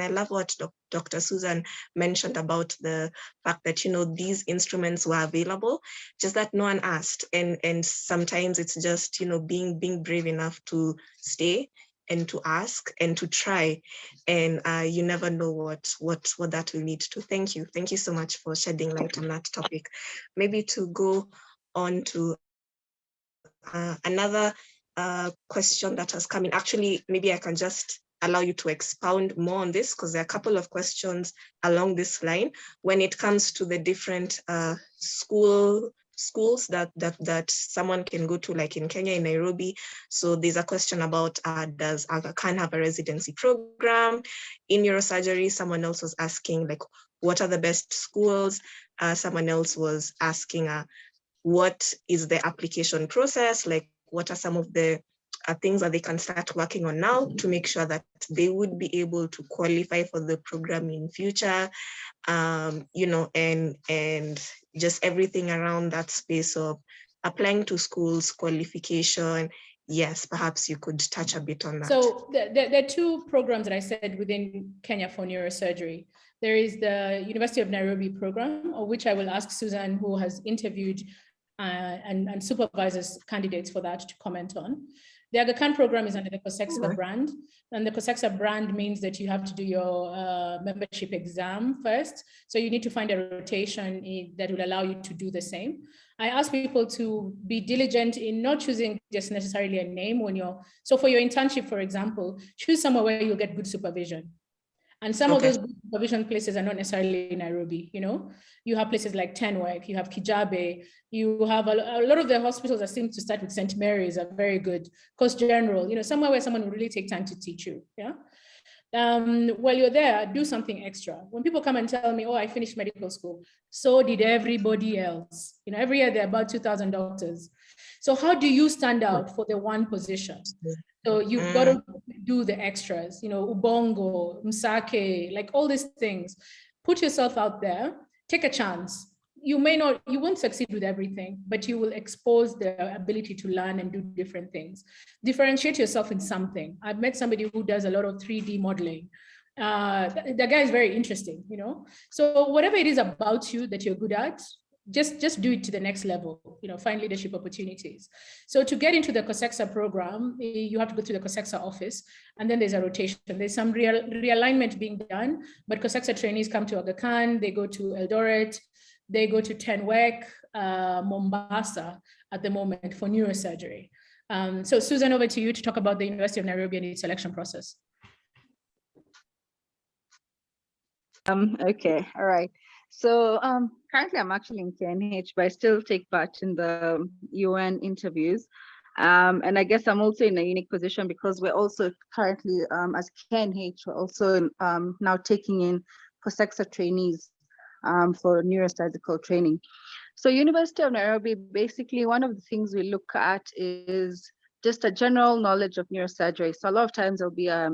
I love what Dr. Susan mentioned about the fact that, you know, these instruments were available, just that no one asked. And sometimes it's just, you know, being brave enough to stay and to ask and to try, and you never know what that will lead to. Thank you so much for shedding light on that topic. Maybe to go on to another question that has come in. Actually, maybe I can just allow you to expound more on this, because there are a couple of questions along this line when it comes to the different schools that someone can go to, like in Kenya, in Nairobi. So there's a question about, does Aga Khan have a residency program in neurosurgery? Someone else was asking, like, what are the best schools? Someone else was asking, what is the application process? Like, what are some of the things that they can start working on now to make sure that they would be able to qualify for the program in future, you know, and just everything around that space of applying to schools, qualification. Yes, perhaps you could touch a bit on that. So there are two programs that I said within Kenya for neurosurgery. There is the University of Nairobi program, of which I will ask Susan, who has interviewed and supervises candidates for that, to comment on. The Aga Khan program is under the COSEXA brand, and the COSEXA brand means that you have to do your membership exam first. So you need to find a rotation that will allow you to do the same. I ask people to be diligent in not choosing just necessarily a name when so for your internship, for example, choose somewhere where you'll get good supervision. And some of those good supervision places are not necessarily in Nairobi, you know. You have places like Tenwek, you have Kijabe, you have a lot of the hospitals that seem to start with St. Mary's are very good. Coast General, you know, somewhere where someone will really take time to teach you, yeah. While you're there, do something extra. When people come and tell me, oh, I finished medical school, so did everybody else. You know, every year there are about 2,000 doctors. So how do you stand out for the one position? So you've got to do the extras, you know, Ubongo, Msake, like all these things. Put yourself out there, take a chance. You won't succeed with everything, but you will expose the ability to learn and do different things. Differentiate yourself in something. I've met somebody who does a lot of 3D modeling. the guy is very interesting, you know. So whatever it is about you that you're good at, just do it to the next level, you know, find leadership opportunities. So to get into the COSEXA program, you have to go to the COSEXA office, and then there's a rotation. There's some realignment being done, but COSEXA trainees come to Aga Khan, they go to Eldoret, they go to Tenwek, Mombasa at the moment for neurosurgery. So Susan, over to you to talk about the University of Nairobi and its selection process. Okay, all right. So currently I'm actually in KNH, but I still take part in the UN interviews. And I guess I'm also in a unique position because we're also currently, as KNH, we're also now taking in COSEXA trainees for neurosurgical training. So University of Nairobi, basically one of the things we look at is just a general knowledge of neurosurgery. So a lot of times there'll be a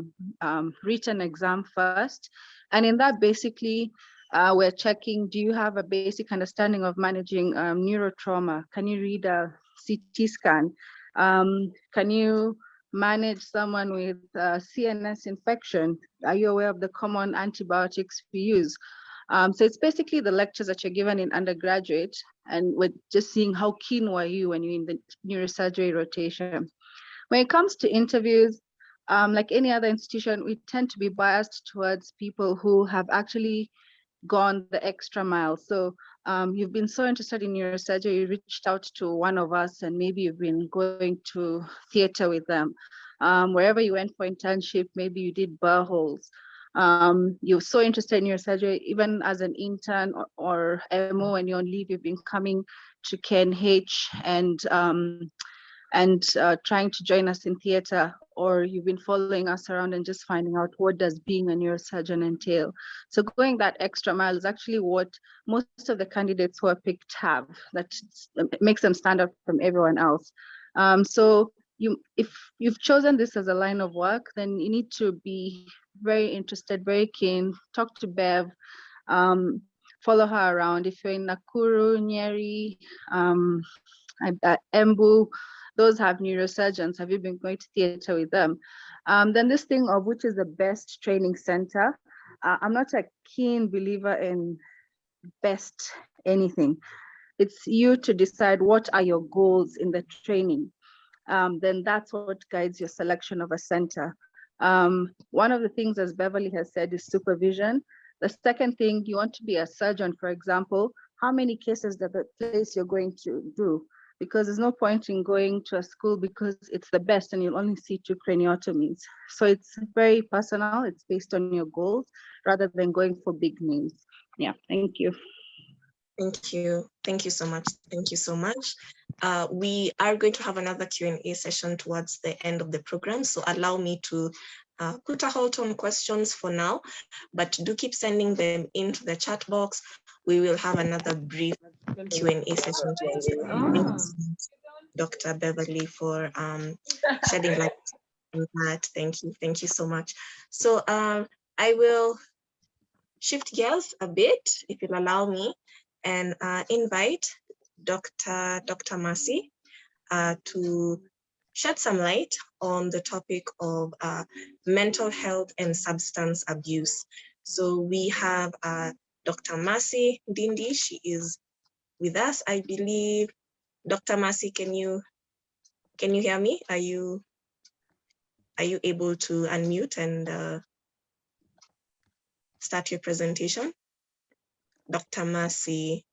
written exam first. And in that, basically, we're checking, do you have a basic understanding of managing neurotrauma? Can you read a CT scan? Can you manage someone with CNS infection? Are you aware of the common antibiotics we use? So it's basically the lectures that you're given in undergraduate, and we're just seeing how keen were you when you're in the neurosurgery rotation. When it comes to interviews, like any other institution, we tend to be biased towards people who have actually gone the extra mile. So you've been so interested in neurosurgery, you reached out to one of us, and maybe you've been going to theater with them. Wherever you went for internship, maybe you did burr holes. You're so interested in neurosurgery, even as an intern or MO when you're on leave, you've been coming to KNH and trying to join us in theater, or you've been following us around and just finding out what does being a neurosurgeon entail. So going that extra mile is actually what most of the candidates who are picked have, that makes them stand out from everyone else. So if you've chosen this as a line of work, then you need to be very interested, very keen, talk to Bev, follow her around. If you're in Nakuru, Nyeri, Embu, those have neurosurgeons. Have you been going to theater with them? Then this thing of which is the best training center. I'm not a keen believer in best anything. It's you to decide what are your goals in the training. Then that's what guides your selection of a center. One of the things, as Beverly has said, is supervision. The second thing, you want to be a surgeon, for example, how many cases does the place you're going to do? Because there's no point in going to a school because it's the best and you'll only see 2 craniotomies. So it's very personal. It's based on your goals rather than going for big names. Yeah, thank you. Thank you. Thank you so much. Thank you so much. We are going to have another Q&A session towards the end of the program. So allow me to put a halt on questions for now, but do keep sending them into the chat box. We will have another brief Q&A session towards the end. Thank you so much, Dr. Beverly, for shedding light on that. Thank you. Thank you so much. So I will shift gears a bit, if you'll allow me, and invite Dr. Mercy to shed some light on the topic of mental health and substance abuse. So we have Dr. Mercy Ndindi. She is with us, I believe. Dr. Mercy, can you hear me? Are you able to unmute and start your presentation? Dr. Mercy.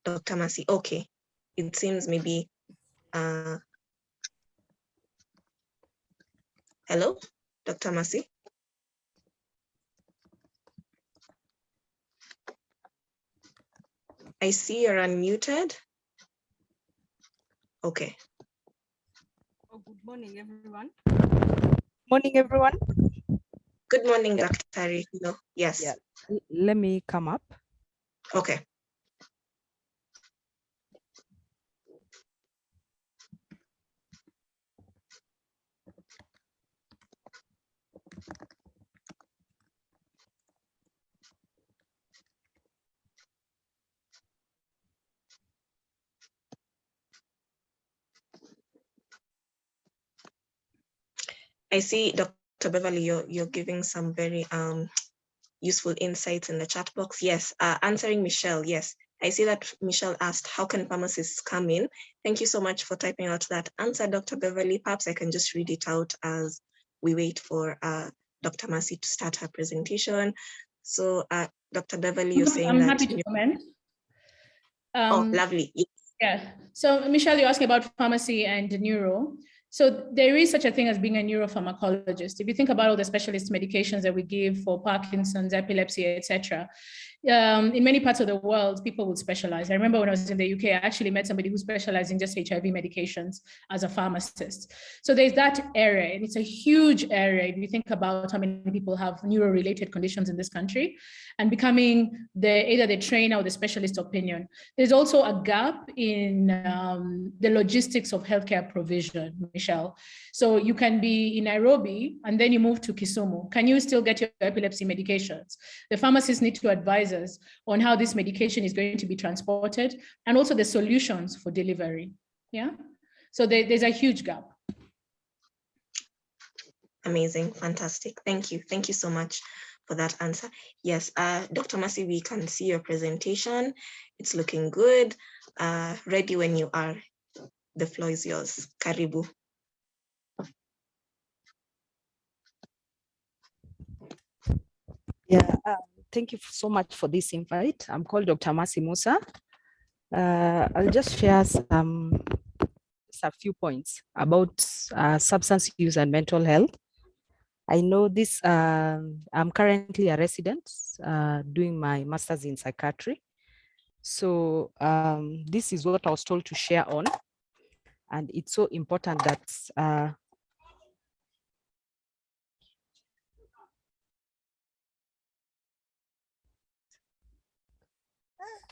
Dr. Mercy, okay. It seems maybe, hello, Dr. Mercy? I see you're unmuted. Okay. Oh, good morning, everyone. Morning, everyone. Good morning, Dr. Rifino. Yes. Yeah. Let me come up. Okay. I see, Dr. Beverly, you're giving some very useful insights in the chat box. Yes, answering Michelle, yes. I see that Michelle asked, how can pharmacists come in? Thank you so much for typing out that answer, Dr. Beverly. Perhaps I can just read it out as we wait for Dr. Mercy to start her presentation. So Dr. Beverly, you're saying I'm that— happy to comment. oh, lovely. Yeah. So Michelle, you're asking about pharmacy and neuro. So there is such a thing as being a neuropharmacologist. If you think about all the specialist medications that we give for Parkinson's, epilepsy, etc., in many parts of the world, people would specialize. I remember when I was in the UK, I actually met somebody who specialized in just HIV medications as a pharmacist. So there's that area, and it's a huge area. If you think about how many people have neuro-related conditions in this country, and becoming either the trainer or the specialist opinion. There's also a gap in the logistics of healthcare provision, Michelle. So you can be in Nairobi and then you move to Kisumu. Can you still get your epilepsy medications? The pharmacists need to advise us on how this medication is going to be transported and also the solutions for delivery. Yeah. So there's a huge gap. Amazing, fantastic. Thank you. Thank you so much for that answer. Yes, Dr. Mercy, we can see your presentation. It's looking good. Ready when you are. The floor is yours. Karibu. Yeah, thank you so much for this invite. I'm called Dr. Mercy Musa. I'll just share a few points about substance use and mental health. I know this, I'm currently a resident doing my master's in psychiatry. So this is what I was told to share on. And it's so important that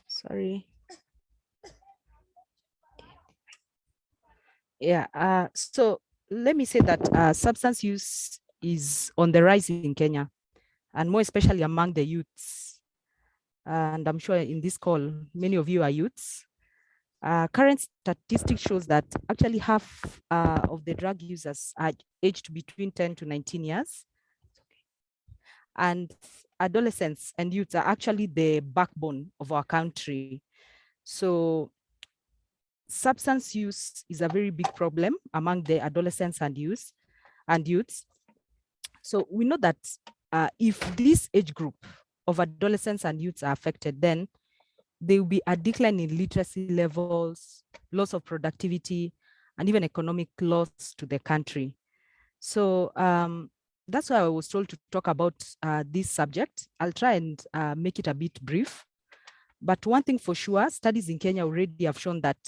sorry. Yeah, so let me say that substance use is on the rise in Kenya, and more especially among the youths. And I'm sure in this call, many of you are youths. Current statistics shows that actually half of the drug users are aged between 10 to 19 years. And adolescents and youths are actually the backbone of our country. So substance use is a very big problem among the adolescents and youths. So we know that if this age group of adolescents and youths are affected, then there will be a decline in literacy levels, loss of productivity, and even economic loss to the country. So that's why I was told to talk about this subject. I'll try and make it a bit brief. But one thing for sure, studies in Kenya already have shown that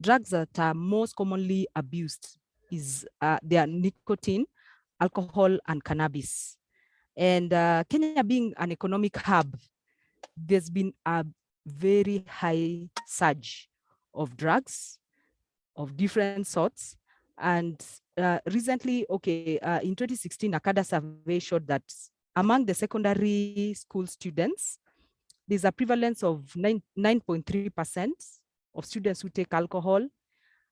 drugs that are most commonly abused is they are nicotine, alcohol, and cannabis. And Kenya being an economic hub, there's been a very high surge of drugs of different sorts. And recently, in 2016, a CADA survey showed that among the secondary school students, there's a prevalence of 9.3% of students who take alcohol.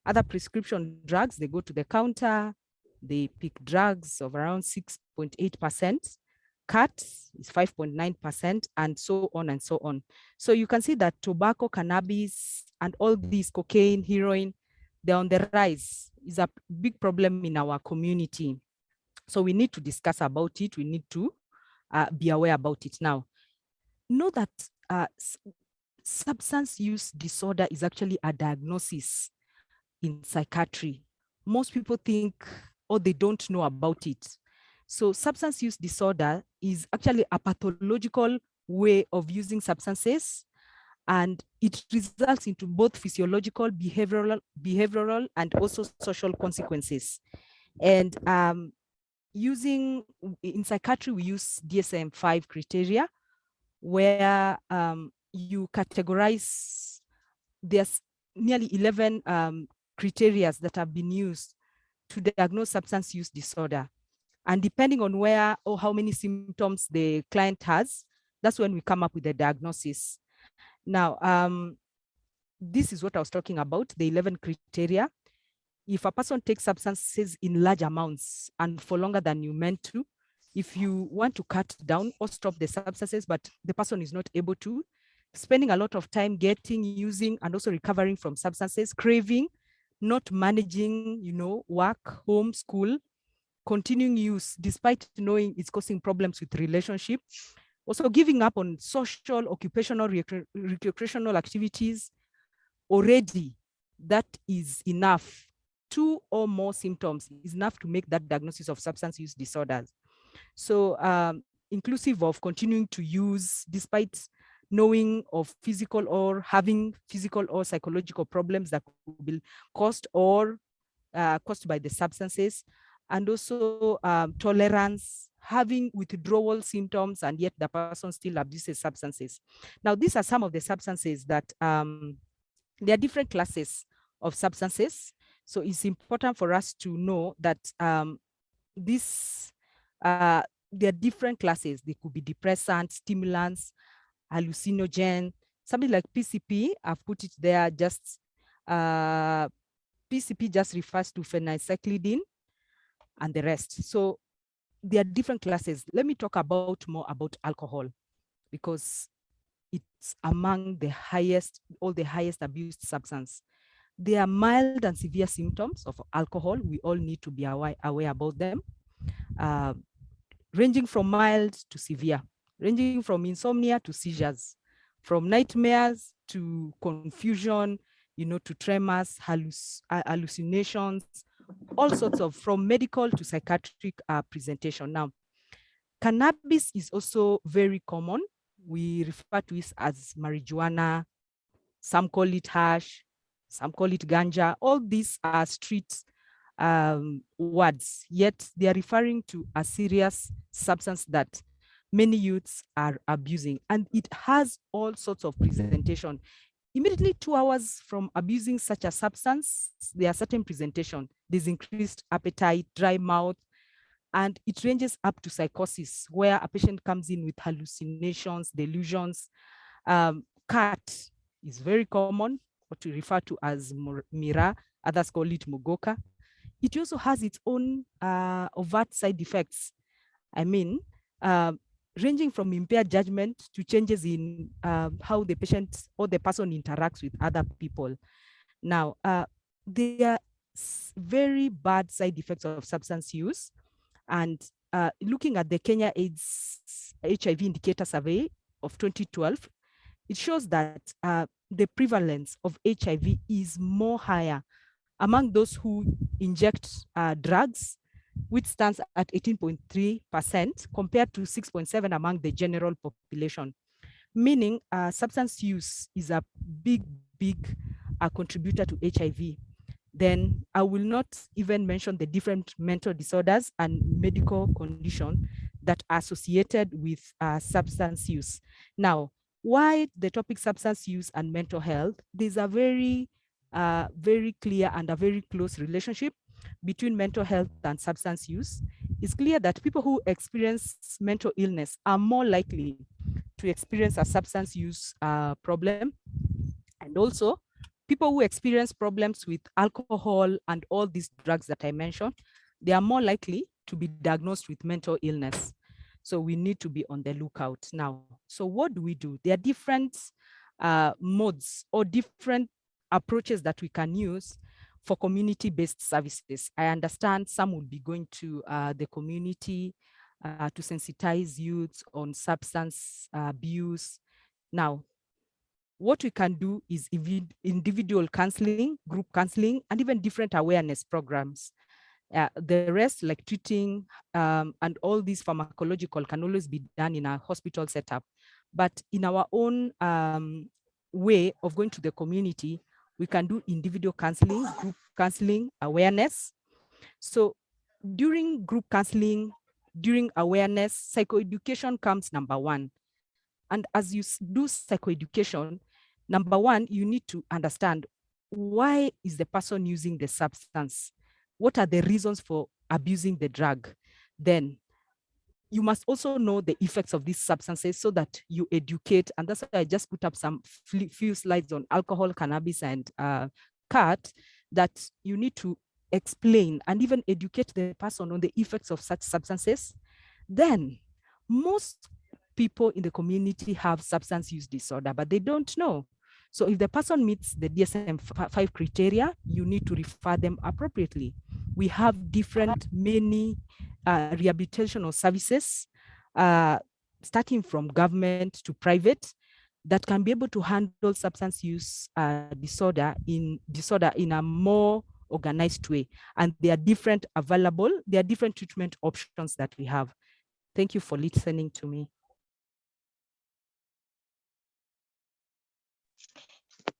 Other prescription drugs, they go to the counter, they pick drugs of around 6.8%. Cats is 5.9%, and so on and so on. So you can see that tobacco, cannabis, and all these cocaine, heroin, they're on the rise. Is a big problem in our community. So we need to discuss about it. We need to be aware about it now. Know that substance use disorder is actually a diagnosis in psychiatry. Most people think, or they don't know about it. So substance use disorder is actually a pathological way of using substances, and it results into both physiological, behavioral, and also social consequences. And in psychiatry, we use DSM-5 criteria, where you categorize, there's nearly 11 criteria that have been used to diagnose substance use disorder. And depending on where or how many symptoms the client has, that's when we come up with a diagnosis. Now, this is what I was talking about, the 11 criteria. if a person takes substances in large amounts and for longer than you meant to, if you want to cut down or stop the substances, but the person is not able to, spending a lot of time getting, using, and also recovering from substances, craving, not managing, work, home, school, continuing use despite knowing it's causing problems with relationship, also giving up on social, occupational, recreational activities, already that is enough. 2 or more symptoms is enough to make that diagnosis of substance use disorders. So inclusive of continuing to use despite knowing of physical or having physical or psychological problems that could be caused or caused by the substances, and also tolerance, having withdrawal symptoms, and yet the person still abuses substances. Now, these are some of the substances that there are different classes of substances. So it's important for us to know that there are different classes. They could be depressants, stimulants, hallucinogen, something like PCP. I've put it there. Just PCP just refers to phencyclidine and the rest. So there are different classes. Let me talk more about alcohol, because it's among the highest abused substance. There are mild and severe symptoms of alcohol. We all need to be aware about them, ranging from mild to severe, ranging from insomnia to seizures, from nightmares to confusion, to tremors, hallucinations, all sorts of, from medical to psychiatric presentation. Now, cannabis is also very common. We refer to it as marijuana. Some call it hash, some call it ganja. All these are street words, yet they are referring to a serious substance that many youths are abusing. And it has all sorts of presentation. Immediately 2 hours from abusing such a substance, there are certain presentation. There's increased appetite, dry mouth, and it ranges up to psychosis, where a patient comes in with hallucinations, delusions. Cat is very common, what we refer to as Mira, others call it Mugoka. It also has its own overt side effects. I mean, ranging from impaired judgment to changes in how the patient or the person interacts with other people. Now, there are very bad side effects of substance use. And looking at the Kenya AIDS HIV indicator survey of 2012, it shows that the prevalence of HIV is more higher among those who inject drugs, which stands at 18.3% compared to 6.7% among the general population. Meaning substance use is a big contributor to HIV. Then I will not even mention the different mental disorders and medical conditions that are associated with substance use. Now, why the topic substance use and mental health? There's a very clear and a very close relationship between mental health and substance use. It's clear that people who experience mental illness are more likely to experience a substance use problem. And also, people who experience problems with alcohol and all these drugs that I mentioned, they are more likely to be diagnosed with mental illness. So we need to be on the lookout now. So what do we do? There are different modes or different approaches that we can use for community-based services. I understand some will be going to the community to sensitize youths on substance abuse. Now, what we can do is individual counseling, group counseling, and even different awareness programs. The rest, like treating and all these pharmacological, can always be done in a hospital setup. But in our own way of going to the community, we can do individual counseling, group counseling, awareness. So during group counseling, during awareness, psychoeducation comes number one. And as you do psychoeducation, number one, you need to understand, why is the person using the substance? What are the reasons for abusing the drug? Then you must also know the effects of these substances so that you educate. And that's why I just put up some few slides on alcohol, cannabis, and cat, that you need to explain and even educate the person on the effects of such substances, then most people in the community have substance use disorder, but they don't know. So if the person meets the DSM-5 criteria, you need to refer them appropriately. We have many rehabilitational services, starting from government to private, that can be able to handle substance use disorder in a more organized way. And there are different treatment options that we have. Thank you for listening to me.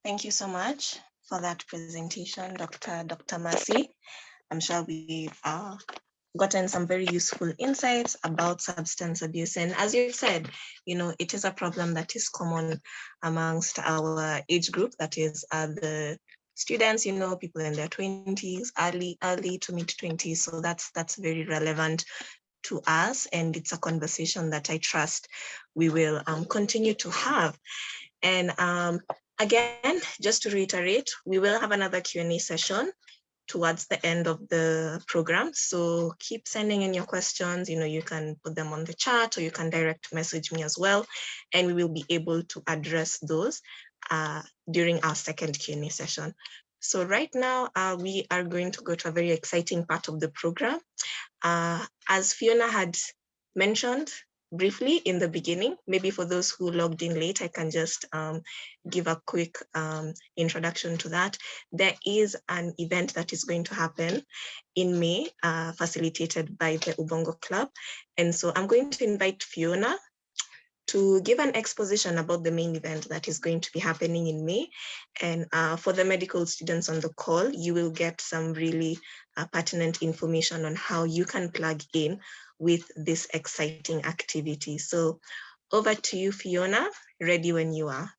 Thank you so much for that presentation, Dr. Mercy. I'm sure we've gotten some very useful insights about substance abuse. And as you said, it is a problem that is common amongst our age group, that is the students, people in their 20s, early to mid 20s. So that's very relevant to us. And it's a conversation that I trust we will continue to have. And again, just to reiterate, we will have another Q&A session towards the end of the program. So keep sending in your questions. You can put them on the chat, or you can direct message me as well. And we will be able to address those during our second Q&A session. So right now, we are going to go to a very exciting part of the program. As Fiona had mentioned briefly in the beginning, maybe for those who logged in late, I can just give a quick introduction to that. There is an event that is going to happen in May, facilitated by the Ubongo Club. And so I'm going to invite Fiona to give an exposition about the main event that is going to be happening in May. And for the medical students on the call, you will get some really pertinent information on how you can plug in with this exciting activity. So over to you, Fiona, ready when you are.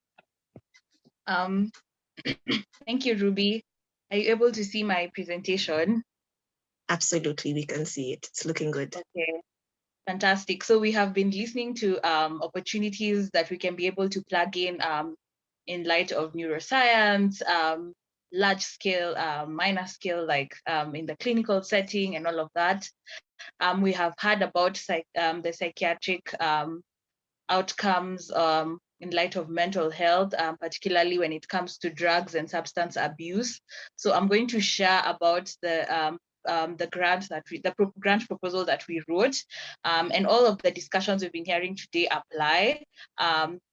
Thank you, Ruby. Are you able to see my presentation? Absolutely, we can see it. It's looking good. Okay, fantastic. So we have been listening to opportunities that we can be able to plug in light of neuroscience, large scale, minor scale, like in the clinical setting and all of that. We have heard about the psychiatric outcomes in light of mental health, particularly when it comes to drugs and substance abuse. So I'm going to share about the grant grant proposal that we wrote, and all of the discussions we've been hearing today apply.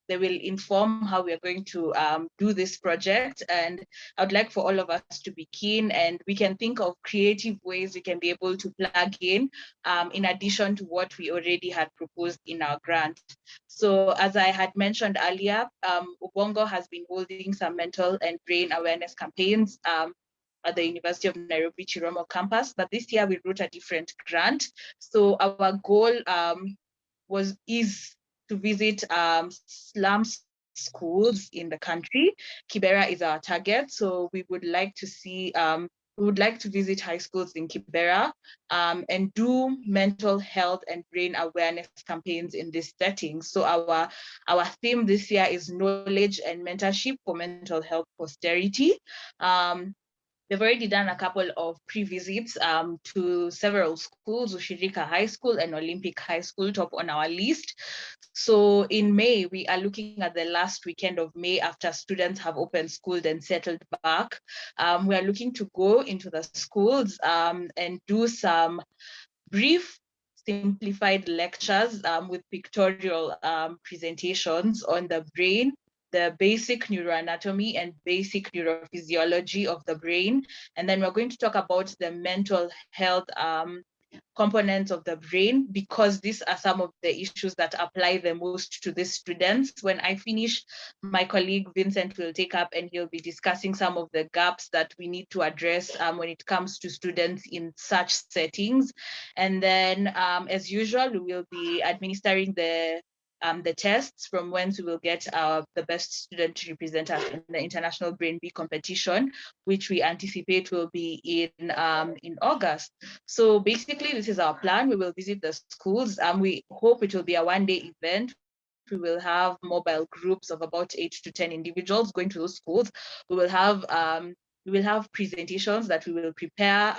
They will inform how we are going to do this project. And I would like for all of us to be keen, and we can think of creative ways we can be able to plug in addition to what we already had proposed in our grant. So as I had mentioned earlier, Ubongo has been holding some mental and brain awareness campaigns at the University of Nairobi Chiromo campus, but this year we wrote a different grant. So our goal is to visit slum schools in the country. Kibera is our target, so we would like to see we would like to visit high schools in Kibera and do mental health and brain awareness campaigns in this setting. So our theme this year is knowledge and mentorship for mental health posterity. They've already done a couple of pre-visits to several schools, Ushirika High School and Olympic High School, top on our list. So in May, we are looking at the last weekend of May after students have opened school and settled back. We are looking to go into the schools and do some brief simplified lectures with pictorial presentations on the brain, the basic neuroanatomy and basic neurophysiology of the brain. And then we're going to talk about the mental health components of the brain, because these are some of the issues that apply the most to these students. When I finish, my colleague Vincent will take up and he'll be discussing some of the gaps that we need to address when it comes to students in such settings. And then as usual, we will be administering the tests from whence we will get the best student to represent us in the International Brain Bee competition, which we anticipate will be in August. So basically, this is our plan. We will visit the schools, and we hope it will be a one-day event. We will have mobile groups of about 8 to 10 individuals going to those schools. We will have We will have presentations that we will prepare.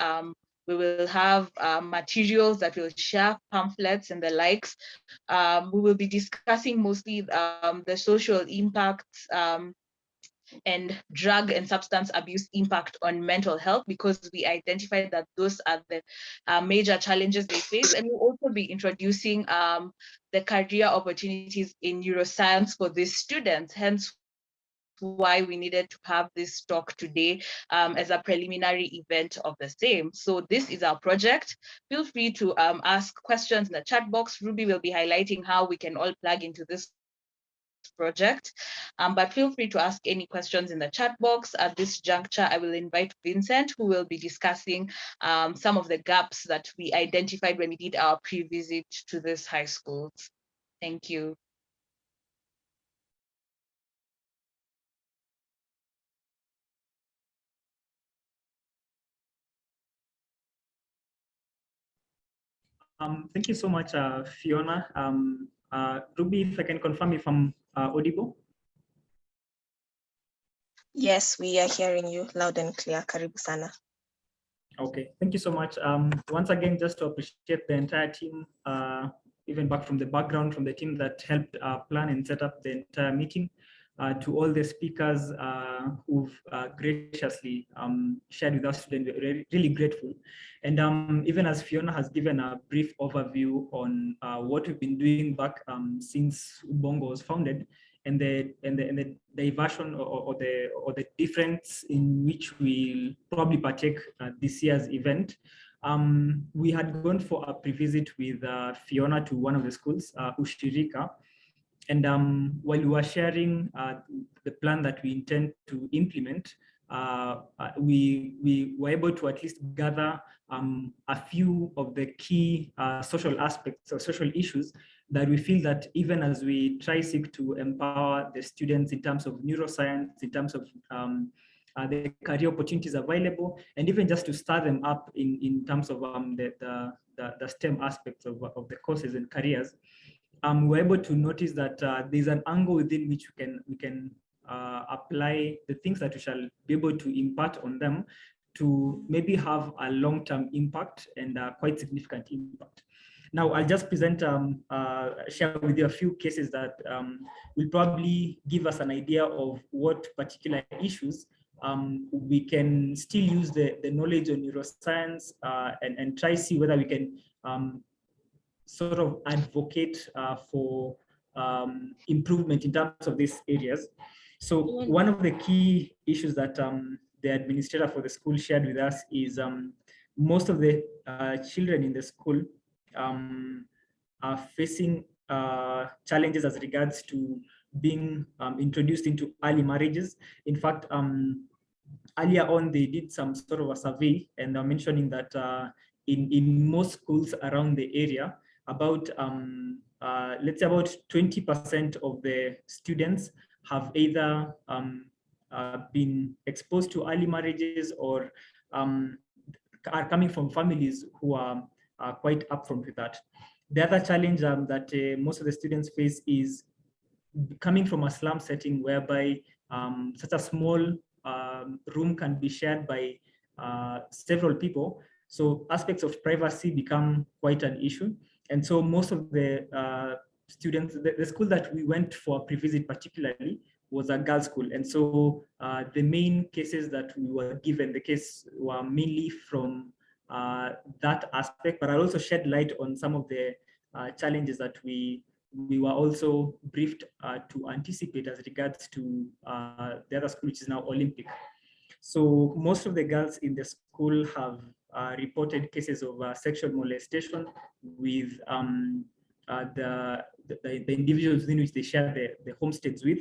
We will have materials that we'll share, pamphlets and the likes. We will be discussing mostly the social impacts and drug and substance abuse impact on mental health, because we identified that those are the major challenges they face. And we'll also be introducing the career opportunities in neuroscience for these students, hence why we needed to have this talk today as a preliminary event of the same. So this is our project. Feel free to ask questions in the chat box. Ruby will be highlighting how we can all plug into this project, but feel free to ask any questions in the chat box. At this juncture, I will invite Vincent, who will be discussing some of the gaps that we identified when we did our pre-visit to this high school. Thank you. Thank you so much, Fiona. Ruby, if I can confirm if I'm audible. Yes, we are hearing you loud and clear. Karibu sana. Okay, thank you so much. Once again, just to appreciate the entire team, even back from the background, from the team that helped plan and set up the entire meeting, to all the speakers who've graciously shared with us today. We're really grateful. And even as Fiona has given a brief overview on what we've been doing back since Ubongo was founded, and the diversion or the difference in which we'll probably partake this year's event. We had gone for a pre-visit with Fiona to one of the schools, Ushirika, and while we were sharing the plan that we intend to implement, we were able to at least gather a few of the key social aspects or social issues that we feel that even as we seek to empower the students in terms of neuroscience, in terms of the career opportunities available, and even just to start them up in terms of the STEM aspects of the courses and careers, we're able to notice that there's an angle within which we can apply the things that we shall be able to impart on them to maybe have a long-term impact and quite significant impact. Now, I'll just present, share with you a few cases that will probably give us an idea of what particular issues we can still use the knowledge of neuroscience and try see whether we can sort of advocate for improvement in terms of these areas. So one of the key issues that the administrator for the school shared with us is most of the children in the school are facing challenges as regards to being introduced into early marriages. In fact, earlier on, they did some sort of a survey, and they're mentioning that in most schools around the area, about let's say about 20% of the students have either been exposed to early marriages or are coming from families who are quite upfront with that. The other challenge that most of the students face is coming from a slum setting whereby such a small room can be shared by several people. So aspects of privacy become quite an issue. And so most of the students, the school that we went for a pre-visit particularly was a girls' school. And so the main cases that we were given, the case were mainly from that aspect, but I'll also shed light on some of the challenges that we were also briefed to anticipate as regards to the other school, which is now Olympic. So most of the girls in the school have reported cases of sexual molestation with the individuals in which they share the homesteads with.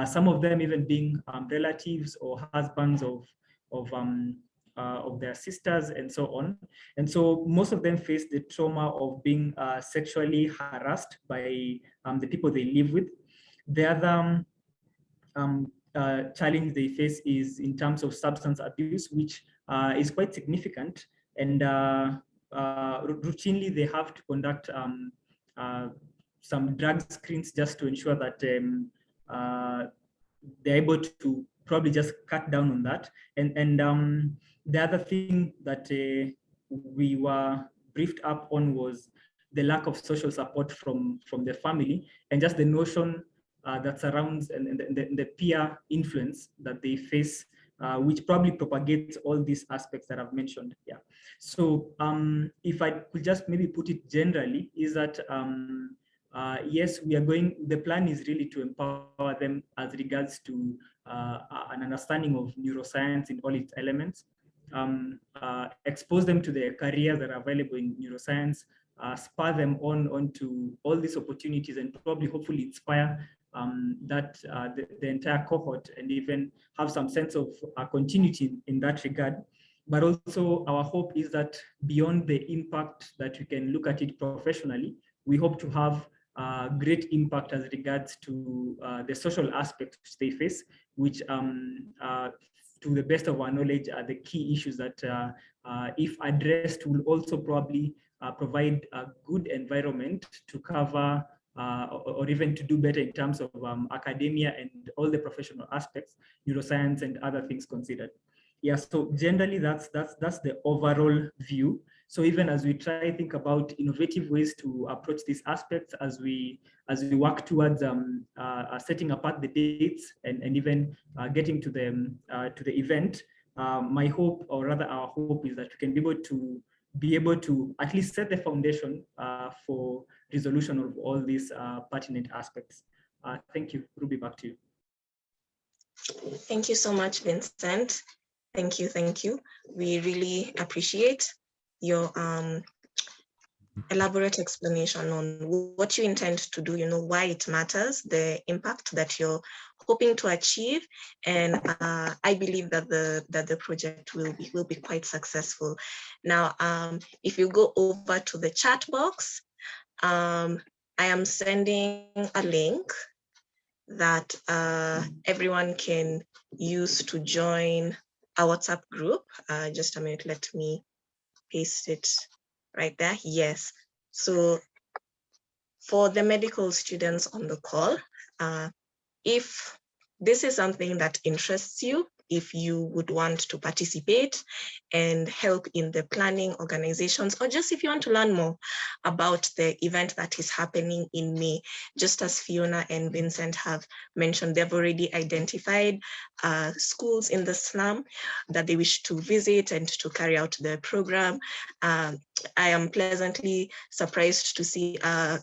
Some of them even being relatives or husbands of their sisters and so on. And so most of them face the trauma of being sexually harassed by the people they live with. The other challenge they face is in terms of substance abuse, which is quite significant. And routinely they have to conduct some drug screens just to ensure that they're able to probably just cut down on that. And the other thing that we were briefed up on was the lack of social support from the family, and just the notion that surrounds and the peer influence that they face, which probably propagates all these aspects that I've mentioned. Yeah. So if I could just maybe put it generally, is that yes, the plan is really to empower them as regards to an understanding of neuroscience in all its elements, expose them to the careers that are available in neuroscience, spur them on to all these opportunities, and probably hopefully inspire the entire cohort, and even have some sense of continuity in that regard. But also our hope is that beyond the impact that you can look at it professionally, we hope to have great impact as regards to the social aspects which they face, which to the best of our knowledge are the key issues that if addressed will also probably provide a good environment to cover or even to do better in terms of academia and all the professional aspects, neuroscience and other things considered. Yeah, so generally that's the overall view. So even as we try to think about innovative ways to approach these aspects, as we work towards setting apart the dates and even getting to the event, my hope, or rather our hope, is that we can be able to at least set the foundation for resolution of all these pertinent aspects. Thank you. Ruby, back to you. Thank you so much, Vincent. Thank you. We really appreciate your elaborate explanation on what you intend to do, why it matters, the impact that you're hoping to achieve. And I believe that the project will be quite successful. Now, if you go over to the chat box, I am sending a link that everyone can use to join our WhatsApp group. Just a minute, let me paste it right there. Yes. So for the medical students on the call, if this is something that interests you, if you would want to participate and help in the planning organizations, or just if you want to learn more about the event that is happening in May, just as Fiona and Vincent have mentioned, they've already identified schools in the slum that they wish to visit and to carry out the program. I am pleasantly surprised to see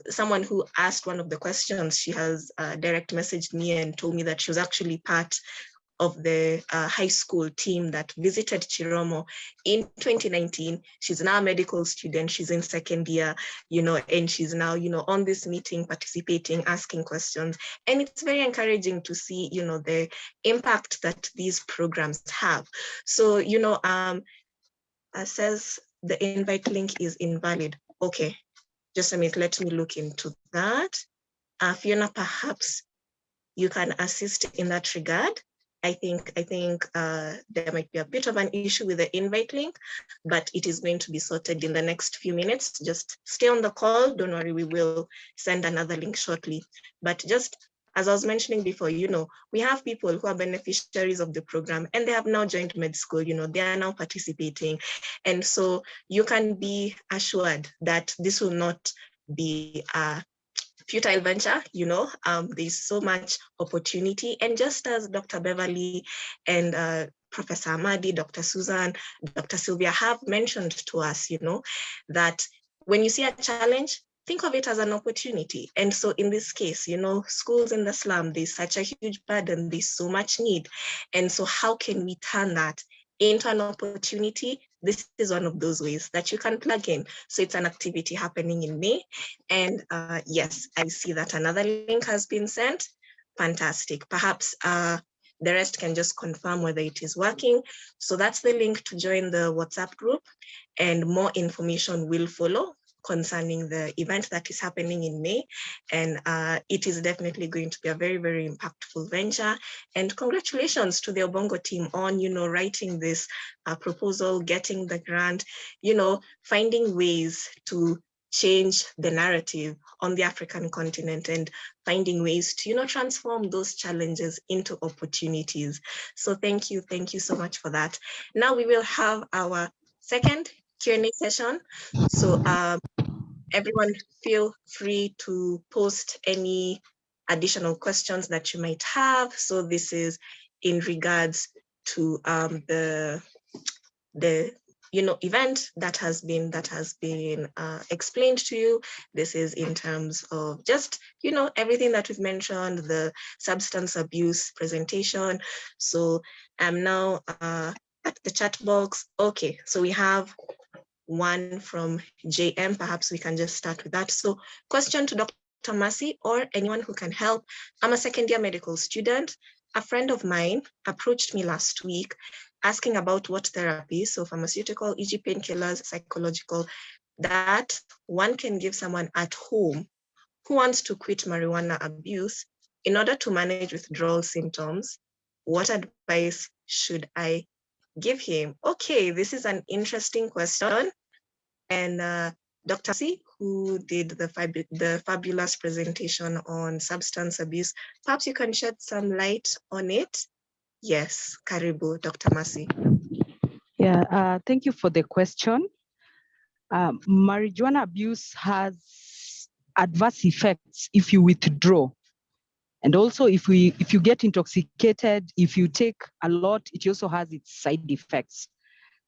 someone who asked one of the questions. She has direct messaged me and told me that she was actually part of the high school team that visited Chiromo in 2019. She's now a medical student. She's in second year, and she's now, on this meeting, participating, asking questions. And it's very encouraging to see, the impact that these programs have. So, says the invite link is invalid. Okay, just a minute, let me look into that. Fiona, perhaps you can assist in that regard. I think there might be a bit of an issue with the invite link, but it is going to be sorted in the next few minutes. Just stay on the call. Don't worry, we will send another link shortly. But just as I was mentioning before, we have people who are beneficiaries of the program and they have now joined med school, they are now participating. And so you can be assured that this will not be a futile venture, there's so much opportunity. And just as Dr. Beverly and Professor Amadi, Dr. Susan, Dr. Sylvia have mentioned to us, that when you see a challenge, think of it as an opportunity. And so in this case, schools in the slum, there's such a huge burden, there's so much need. And so how can we turn that into an opportunity? This is one of those ways that you can plug in. So it's an activity happening in May. And yes, I see that another link has been sent. Fantastic. Perhaps the rest can just confirm whether it is working. So that's the link to join the WhatsApp group, and more information will follow concerning the event that is happening in May. And it is definitely going to be a very, very impactful venture. And congratulations to the Ubongo team on, writing this proposal, getting the grant, finding ways to change the narrative on the African continent and finding ways to, transform those challenges into opportunities. So thank you so much for that. Now we will have our second Q&A session. So everyone feel free to post any additional questions that you might have. So this is in regards to the event that has been explained to you. This is in terms of just everything that we've mentioned, the substance abuse presentation. So I'm now at the chat box. Okay, so we have one from JM. Perhaps we can just start with that. So question to Dr. Mercy or anyone who can help. I'm a second-year medical student. A friend of mine approached me last week asking about what therapy, so pharmaceutical, e.g. painkillers, psychological, that one can give someone at home who wants to quit marijuana abuse in order to manage withdrawal symptoms. What advice should I give him? Okay, this is an interesting question. And Dr. C, who did the fabulous presentation on substance abuse, perhaps you can shed some light on it. Yes, Karibu, Dr. Mercy. Yeah, thank you for the question. Marijuana abuse has adverse effects if you withdraw. And also if you get intoxicated, if you take a lot, it also has its side effects.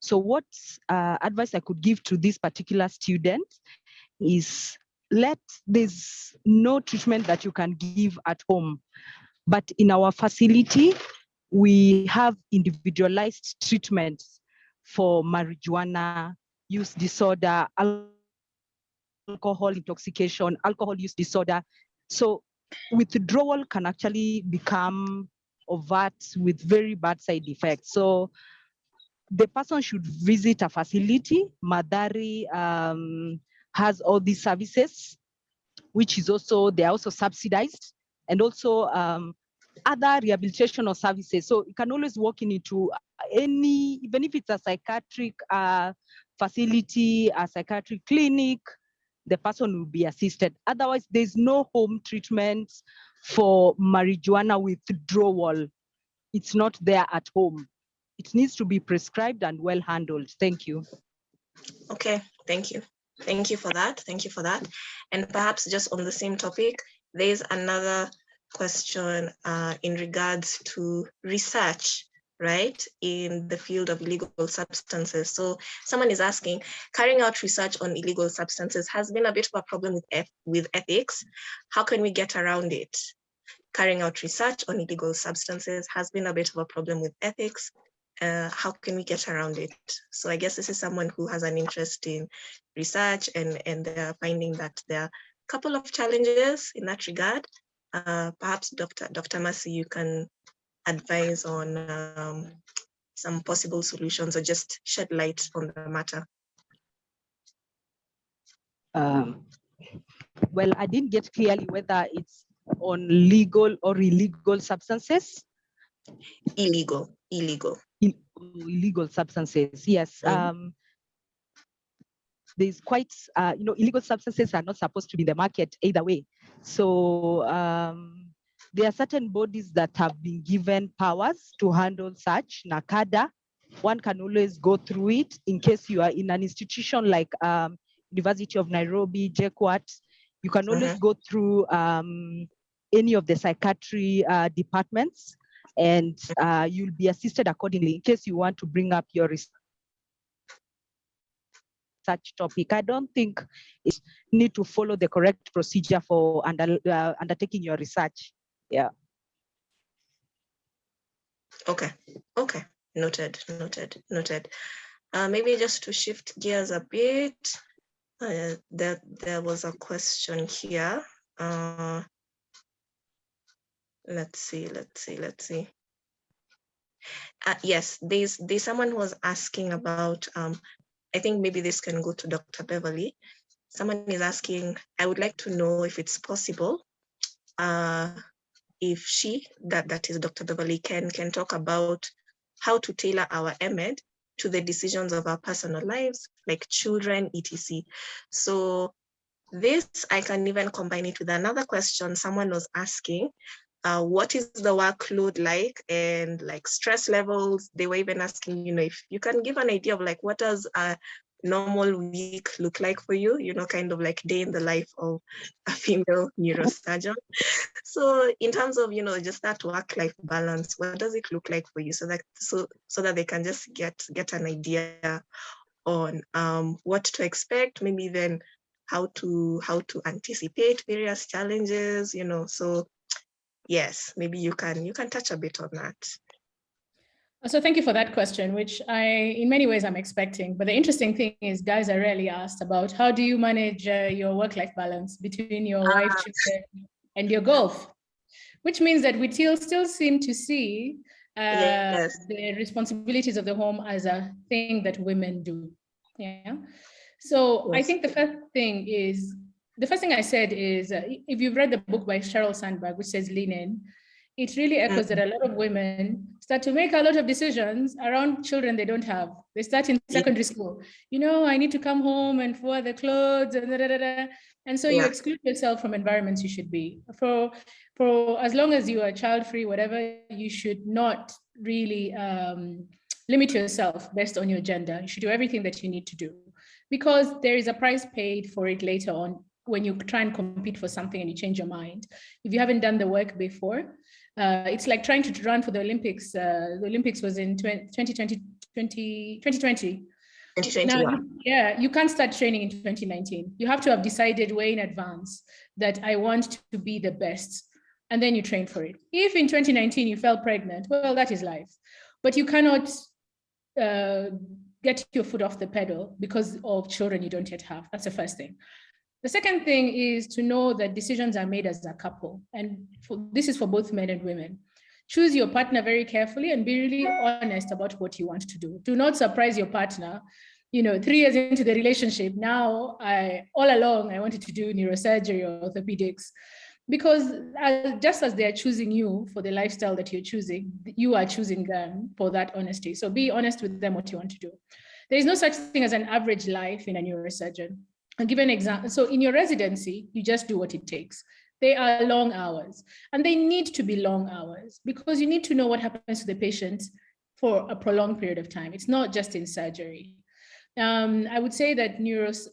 So what advice I could give to this particular student is there's no treatment that you can give at home, but in our facility, we have individualized treatments for marijuana use disorder, alcohol intoxication, alcohol use disorder. So withdrawal can actually become overt with very bad side effects. So the person should visit a facility. Madari has all these services, which is they're also subsidized, and also other rehabilitational services. So you can always walk into any, even if it's a psychiatric facility, a psychiatric clinic, the person will be assisted. Otherwise, there's no home treatment for marijuana withdrawal. It's not there at home. It needs to be prescribed and well handled. Thank you. Okay, thank you. Thank you for that. Thank you for that. And perhaps just on the same topic, there's another question in regards to research, right, in the field of illegal substances. So someone is asking, carrying out research on illegal substances has been a bit of a problem with ethics. How can we get around it? Carrying out research on illegal substances has been a bit of a problem with ethics. How can we get around it? So I guess this is someone who has an interest in research and they're finding that there are a couple of challenges in that regard. Perhaps Dr. Mercy, you can advise on some possible solutions or just shed light on the matter. Well, I didn't get clearly whether it's on legal or illegal substances. Illegal. Illegal substances, yes. There's quite, illegal substances are not supposed to be in the market either way. So there are certain bodies that have been given powers to handle such. NACADA, one can always go through it in case you are in an institution like University of Nairobi, JKUAT. You can always go through any of the psychiatry departments, and you'll be assisted accordingly in case you want to bring up your research topic. I don't think you need to follow the correct procedure for undertaking your research. Yeah. Okay. Noted. Maybe just to shift gears a bit, there was a question here. Let's see. Yes, there's someone who was asking about, I think maybe this can go to Dr. Beverly. Someone is asking, I would like to know if it's possible, if she, that is Dr. Beverly, can talk about how to tailor our EMED to the decisions of our personal lives, like children, etc. So this, I can even combine it with another question someone was asking. What is the workload like and like stress levels? They were even asking, if you can give an idea of like, what does a normal week look like for you, kind of like day in the life of a female neurosurgeon. So in terms of, just that work-life balance, what does it look like for you so that they can just get an idea on what to expect, maybe then how to anticipate various challenges, so yes, maybe you can touch a bit on that. So thank you for that question, which in many ways I'm expecting. But the interesting thing is guys are rarely asked about how do you manage your work-life balance between your wife, children, and your golf, which means that we still seem to see Yes. the responsibilities of the home as a thing that women do. Yeah. So Yes. I think the first thing I said is, if you've read the book by Sheryl Sandberg, which says Lean In, it really echoes that a lot of women start to make a lot of decisions around children they don't have. They start in secondary school. I need to come home and wear the clothes and And so you exclude yourself from environments you should be. For as long as you are child-free, whatever, you should not really limit yourself based on your gender. You should do everything that you need to do, because there is a price paid for it later on when you try and compete for something and you change your mind. If you haven't done the work before, it's like trying to run for the Olympics. The Olympics was in 2020. Now, you can't start training in 2019. You have to have decided way in advance that I want to be the best, and then you train for it. If in 2019 you fell pregnant, well, that is life. But you cannot get your foot off the pedal because of children you don't yet have. That's the first thing. The second thing is to know that decisions are made as a couple. And this is for both men and women. Choose your partner very carefully and be really honest about what you want to do. Do not surprise your partner. 3 years into the relationship, now all along I wanted to do neurosurgery or orthopedics, because just as they're choosing you for the lifestyle that you're choosing, you are choosing them for that honesty. So be honest with them what you want to do. There is no such thing as an average life in a neurosurgeon. I'll give an example. So in your residency, you just do what it takes. They are long hours, and they need to be long hours because you need to know what happens to the patient for a prolonged period of time. It's not just in surgery. I would say that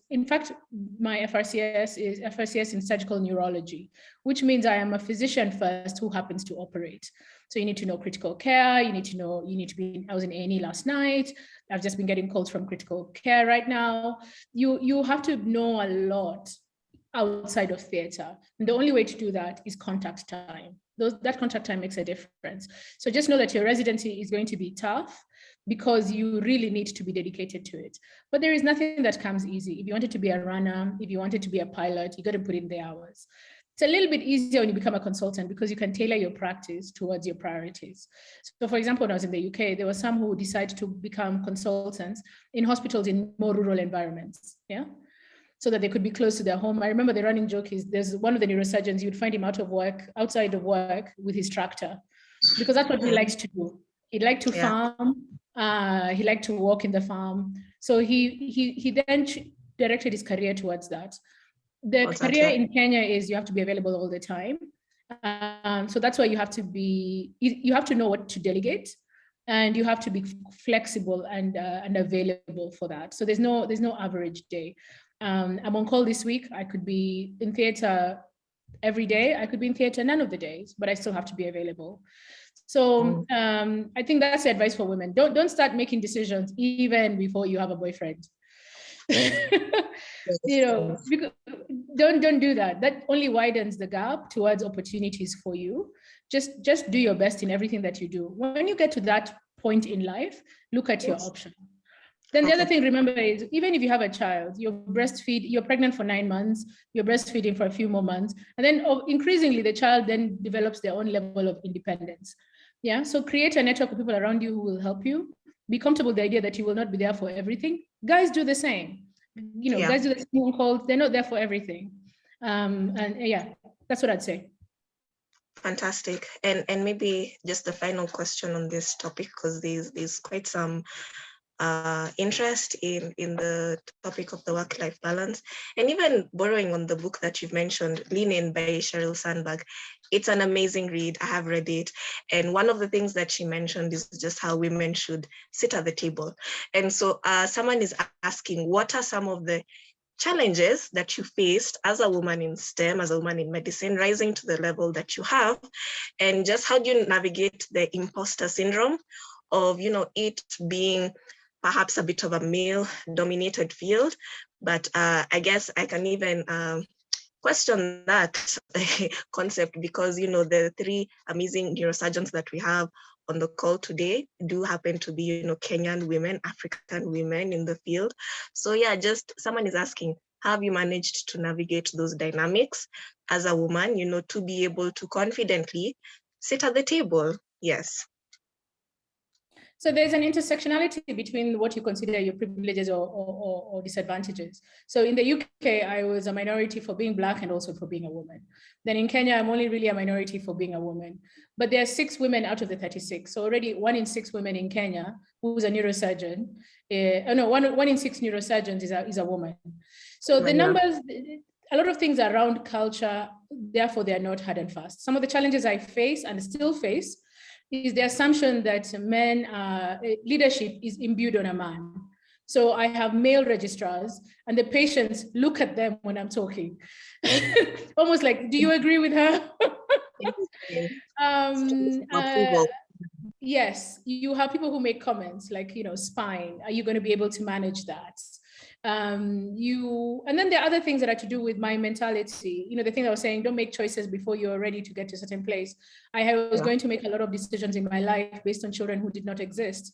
in fact, my FRCS is FRCS in surgical neurology, which means I am a physician first who happens to operate. So you need to know critical care. I was in A&E last night. I've just been getting calls from critical care right now. You have to know a lot outside of theater. And the only way to do that is contact time. That contact time makes a difference. So just know that your residency is going to be tough because you really need to be dedicated to it. But there is nothing that comes easy. If you wanted to be a runner, if you wanted to be a pilot, you got to put in the hours. It's a little bit easier when you become a consultant because you can tailor your practice towards your priorities. So for example, when I was in the UK, there were some who decided to become consultants in hospitals in more rural environments, so that they could be close to their home. I remember the running joke is there's one of the neurosurgeons, you'd find him outside of work with his tractor, because that's what he liked to do. He liked to farm. He liked to walk in the farm. So he then directed his career towards that. The career in Kenya is you have to be available all the time. So that's why you have to know what to delegate, and you have to be flexible and available for that. So there's no average day. I'm on call this week. I could be in theater every day. I could be in theater none of the days, but I still have to be available. So I think that's the advice for women. Don't start making decisions even before you have a boyfriend. Don't do that. That only widens the gap towards opportunities for you. Just do your best in everything that you do. When you get to that point in life, look at your options. Then the other thing, remember, is even if you have a child, you're pregnant for 9 months, you're breastfeeding for a few more months, and then increasingly the child then develops their own level of independence. So create a network of people around you who will help you. Be comfortable with the idea that you will not be there for everything. Guys do the same. Guys do the same on calls. They're not there for everything. That's what I'd say. Fantastic. And maybe just the final question on this topic, because there's quite some interest in the topic of the work-life balance, and even borrowing on the book that you've mentioned, Lean In by Sheryl Sandberg. It's an amazing read. I have read it. And one of the things that she mentioned is just how women should sit at the table. And so someone is asking, what are some of the challenges that you faced as a woman in STEM, as a woman in medicine, rising to the level that you have, and just how do you navigate the imposter syndrome of, it being perhaps a bit of a male-dominated field, but I guess I can even question that concept because, the three amazing neurosurgeons that we have on the call today do happen to be, Kenyan women, African women in the field. So yeah, just someone is asking, how have you managed to navigate those dynamics as a woman, to be able to confidently sit at the table? Yes. So there's an intersectionality between what you consider your privileges or disadvantages. So in the UK, I was a minority for being Black and also for being a woman. Then in Kenya, I'm only really a minority for being a woman. But there are 6 women out of the 36. So already 1 in 6 women in Kenya who's a neurosurgeon. One in 6 neurosurgeons is a woman. So the numbers, a lot of things around culture, therefore they're not hard and fast. Some of the challenges I face and still face is the assumption that leadership is imbued on a man. So I have male registrars and the patients look at them when I'm talking. Almost like, do you agree with her? Yes, you have people who make comments like, spine, are you going to be able to manage that? And then there are other things that are to do with my mentality. The thing I was saying, don't make choices before you're ready to get to a certain place. I was going to make a lot of decisions in my life based on children who did not exist.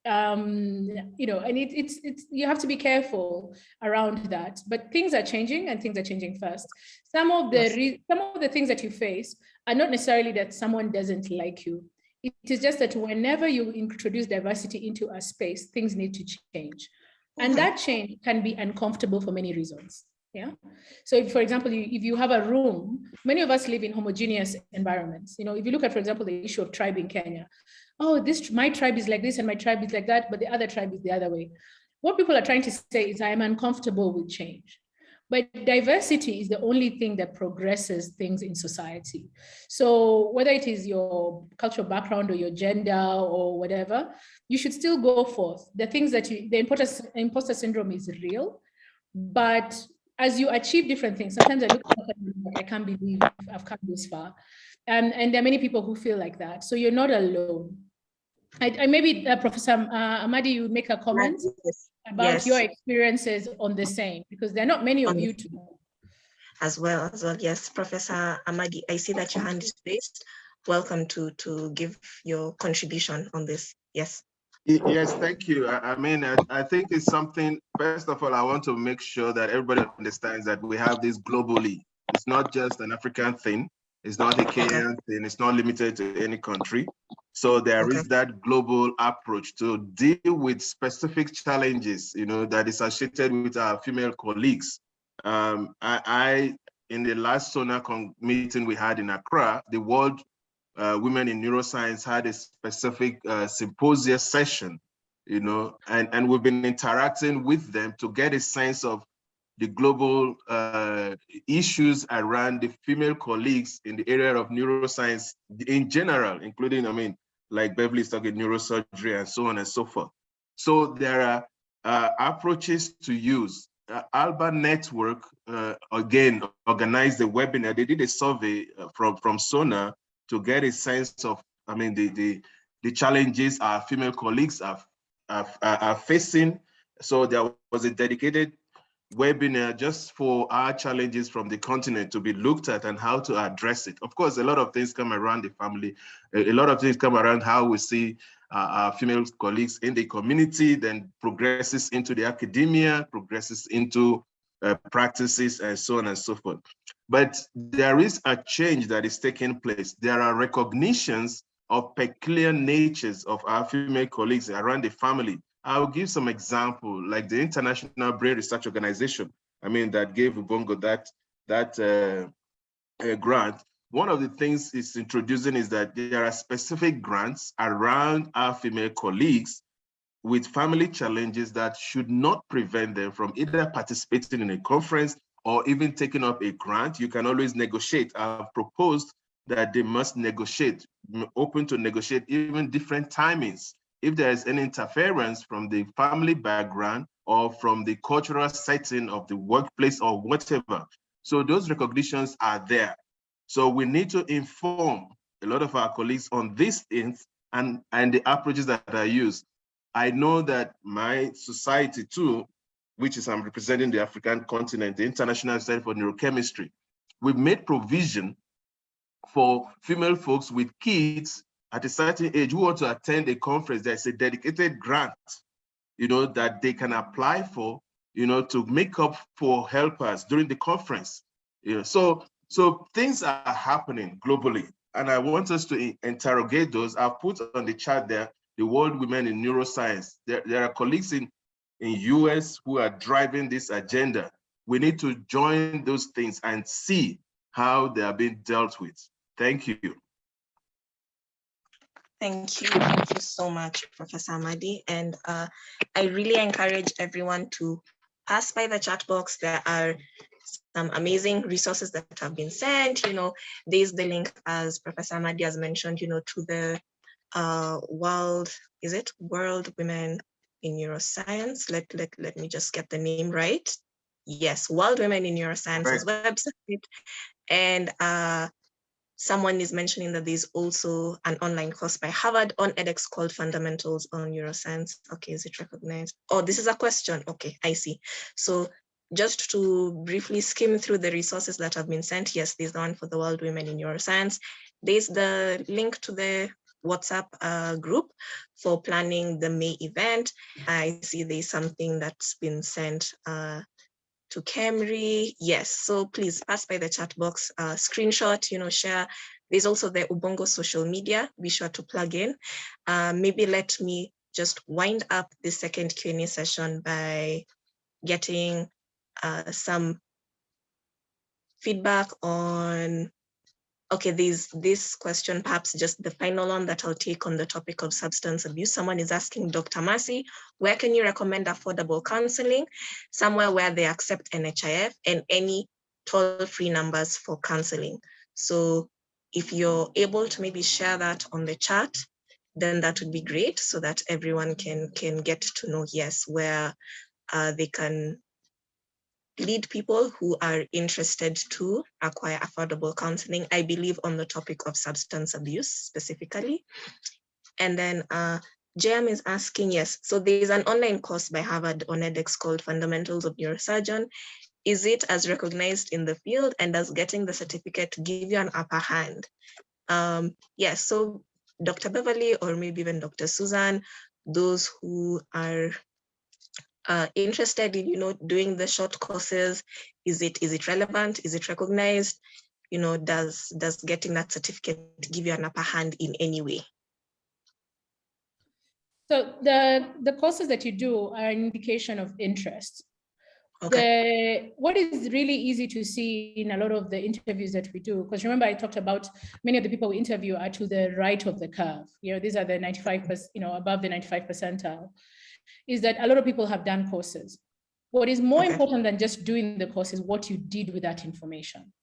And it's you have to be careful around that. But things are changing and things are changing fast. Some of the things that you face are not necessarily that someone doesn't like you. It is just that whenever you introduce diversity into a space, things need to change. And that change can be uncomfortable for many reasons. Yeah. So if, for example, if you have a room, many of us live in homogeneous environments. If you look at, for example, the issue of tribe in Kenya, my tribe is like this and my tribe is like that, but the other tribe is the other way. What people are trying to say is I am uncomfortable with change. But diversity is the only thing that progresses things in society. So whether it is your cultural background or your gender or whatever, you should still go forth. The things that the imposter syndrome is real, but as you achieve different things, sometimes I look at it like, I can't believe I've come this far. And there are many people who feel like that. So you're not alone. I maybe Professor Amadi, you make a comment about your experiences on the same, because there are not many of you to know. As well, yes. Professor Amadi, I see that your hand is raised. Welcome to give your contribution on this. Yes. Yes, thank you. I think it's something, first of all, I want to make sure that everybody understands that we have this globally. It's not just an African thing. It's not a Kenyan thing. It's not limited to any country. So there is that global approach to deal with specific challenges, that is associated with our female colleagues. In the last SONA meeting we had in Accra, the World Women in Neuroscience had a specific symposium session, and we've been interacting with them to get a sense of the global issues around the female colleagues in the area of neuroscience in general, including, like Beverly is talking neurosurgery and so on and so forth. So there are approaches to use. Alba Network, again, organized a webinar. They did a survey from SONA to get a sense of, the challenges our female colleagues are facing. So there was a dedicated webinar just for our challenges from the continent to be looked at and how to address it. Of course, a lot of things come around the family. A lot of things come around how we see our female colleagues in the community, then progresses into the academia, progresses into practices, and so on and so forth. But there is a change that is taking place. There are recognitions of peculiar natures of our female colleagues around the family. I'll give some example, like the International Brain Research Organization, that gave Ubongo that grant. One of the things it's introducing is that there are specific grants around our female colleagues with family challenges that should not prevent them from either participating in a conference or even taking up a grant. You can always negotiate. I've proposed that they must negotiate, open to negotiate even different timings. If there is any interference from the family background or from the cultural setting of the workplace or whatever. So those recognitions are there. So we need to inform a lot of our colleagues on these things and the approaches that are used. I know that my society too, which is I'm representing the African continent, the International Society for Neurochemistry, we've made provision for female folks with kids at a certain age who want to attend a conference. There's a dedicated grant, that they can apply for, to make up for helpers during the conference. So things are happening globally, and I want us to interrogate those. I've put on the chart there the World Women in Neuroscience. There are colleagues in US who are driving this agenda. We need to join those things and see how they are being dealt with. Thank you. Thank you so much, Professor Amadi. And I really encourage everyone to pass by the chat box. There are some amazing resources that have been sent. There's the link, as Professor Amadi has mentioned, to the World Women in Neuroscience. Let me just get the name right. Yes, World Women in Neuroscience's website. And someone is mentioning that there's also an online course by Harvard on edX called Fundamentals on Neuroscience. Okay, is it recognized? Oh, this is a question. Okay, I see. So just to briefly skim through the resources that have been sent, yes, there's the one for the World Women in Neuroscience. There's the link to the WhatsApp group for planning the May event. I see there's something that's been sent to Camry. Yes, so please pass by the chat box, screenshot, share. There's also the Ubongo social media. Be sure to plug in. Maybe let me just wind up the second Q&A session by getting some feedback on, okay, this question, perhaps just the final one that I'll take on the topic of substance abuse. Someone is asking Dr. Mercy, where can you recommend affordable counseling? Somewhere where they accept NHIF and any toll-free numbers for counseling. So if you're able to maybe share that on the chat, then that would be great so that everyone can get to know, yes, where they can lead people who are interested to acquire affordable counseling, I believe on the topic of substance abuse specifically. And then JM is asking, yes, so there's an online course by Harvard on edX called Fundamentals of Neurosurgeon. Is it as recognized in the field, and does getting the certificate give you an upper hand? Yes, so Dr. Beverly, or maybe even Dr. Susan, those who are interested in doing the short courses, is it relevant? Is it recognized? Does getting that certificate give you an upper hand in any way? So the courses that you do are an indication of interest. Okay. What is really easy to see in a lot of the interviews that we do, because remember I talked about many of the people we interview are to the right of the curve. These are the 95%, above the 95 percentile. Is that a lot of people have done courses. What is more important than just doing the course is what you did with that information.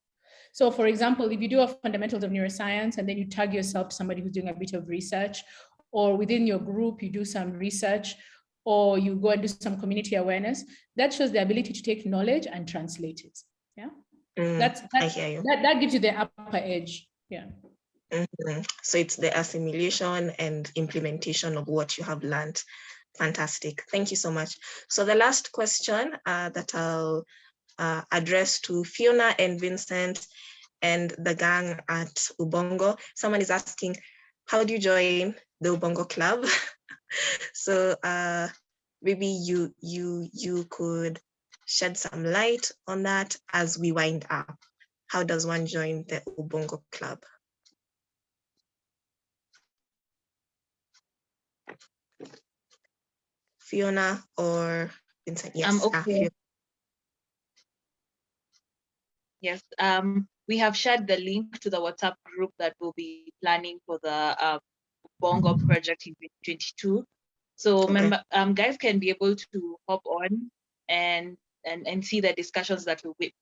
So for example, if you do a fundamentals of neuroscience and then you tag yourself to somebody who's doing a bit of research, or within your group, you do some research, or you go and do some community awareness, that shows the ability to take knowledge and translate it. Yeah, that gives you the upper edge. Yeah. Mm-hmm. So it's the assimilation and implementation of what you have learned. Fantastic. Thank you so much. So the last question that I'll address to Fiona and Vincent and the gang at Ubongo. Someone is asking, how do you join the Ubongo Club? So maybe you could shed some light on that as we wind up. How does one join the Ubongo Club? Fiona or Vincent? Yes. Okay. Yes. We have shared the link to the WhatsApp group that will be planning for the Ubongo project in 2022. So Okay. guys can be able to hop on and see the discussions that will be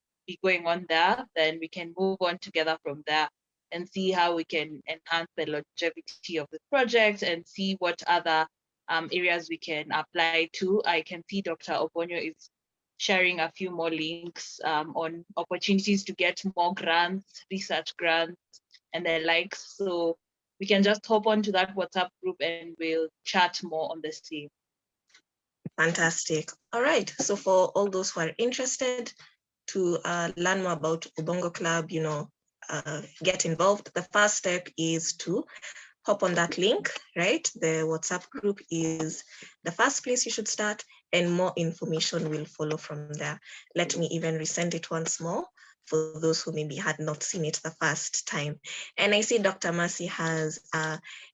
going on there. Then we can move on together from there and see how we can enhance the longevity of the project and see what other areas we can apply to. I can see Dr. Ubongo is sharing a few more links on opportunities to get more grants, research grants, and the likes. So we can just hop onto that WhatsApp group and we'll chat more on the same. Fantastic. All right. So for all those who are interested to learn more about Ubongo Club, get involved. The first step is to hop on that link, right? The WhatsApp group is the first place you should start, and more information will follow from there. Let me even resend it once more for those who maybe had not seen it the first time. And I see Dr. Mercy has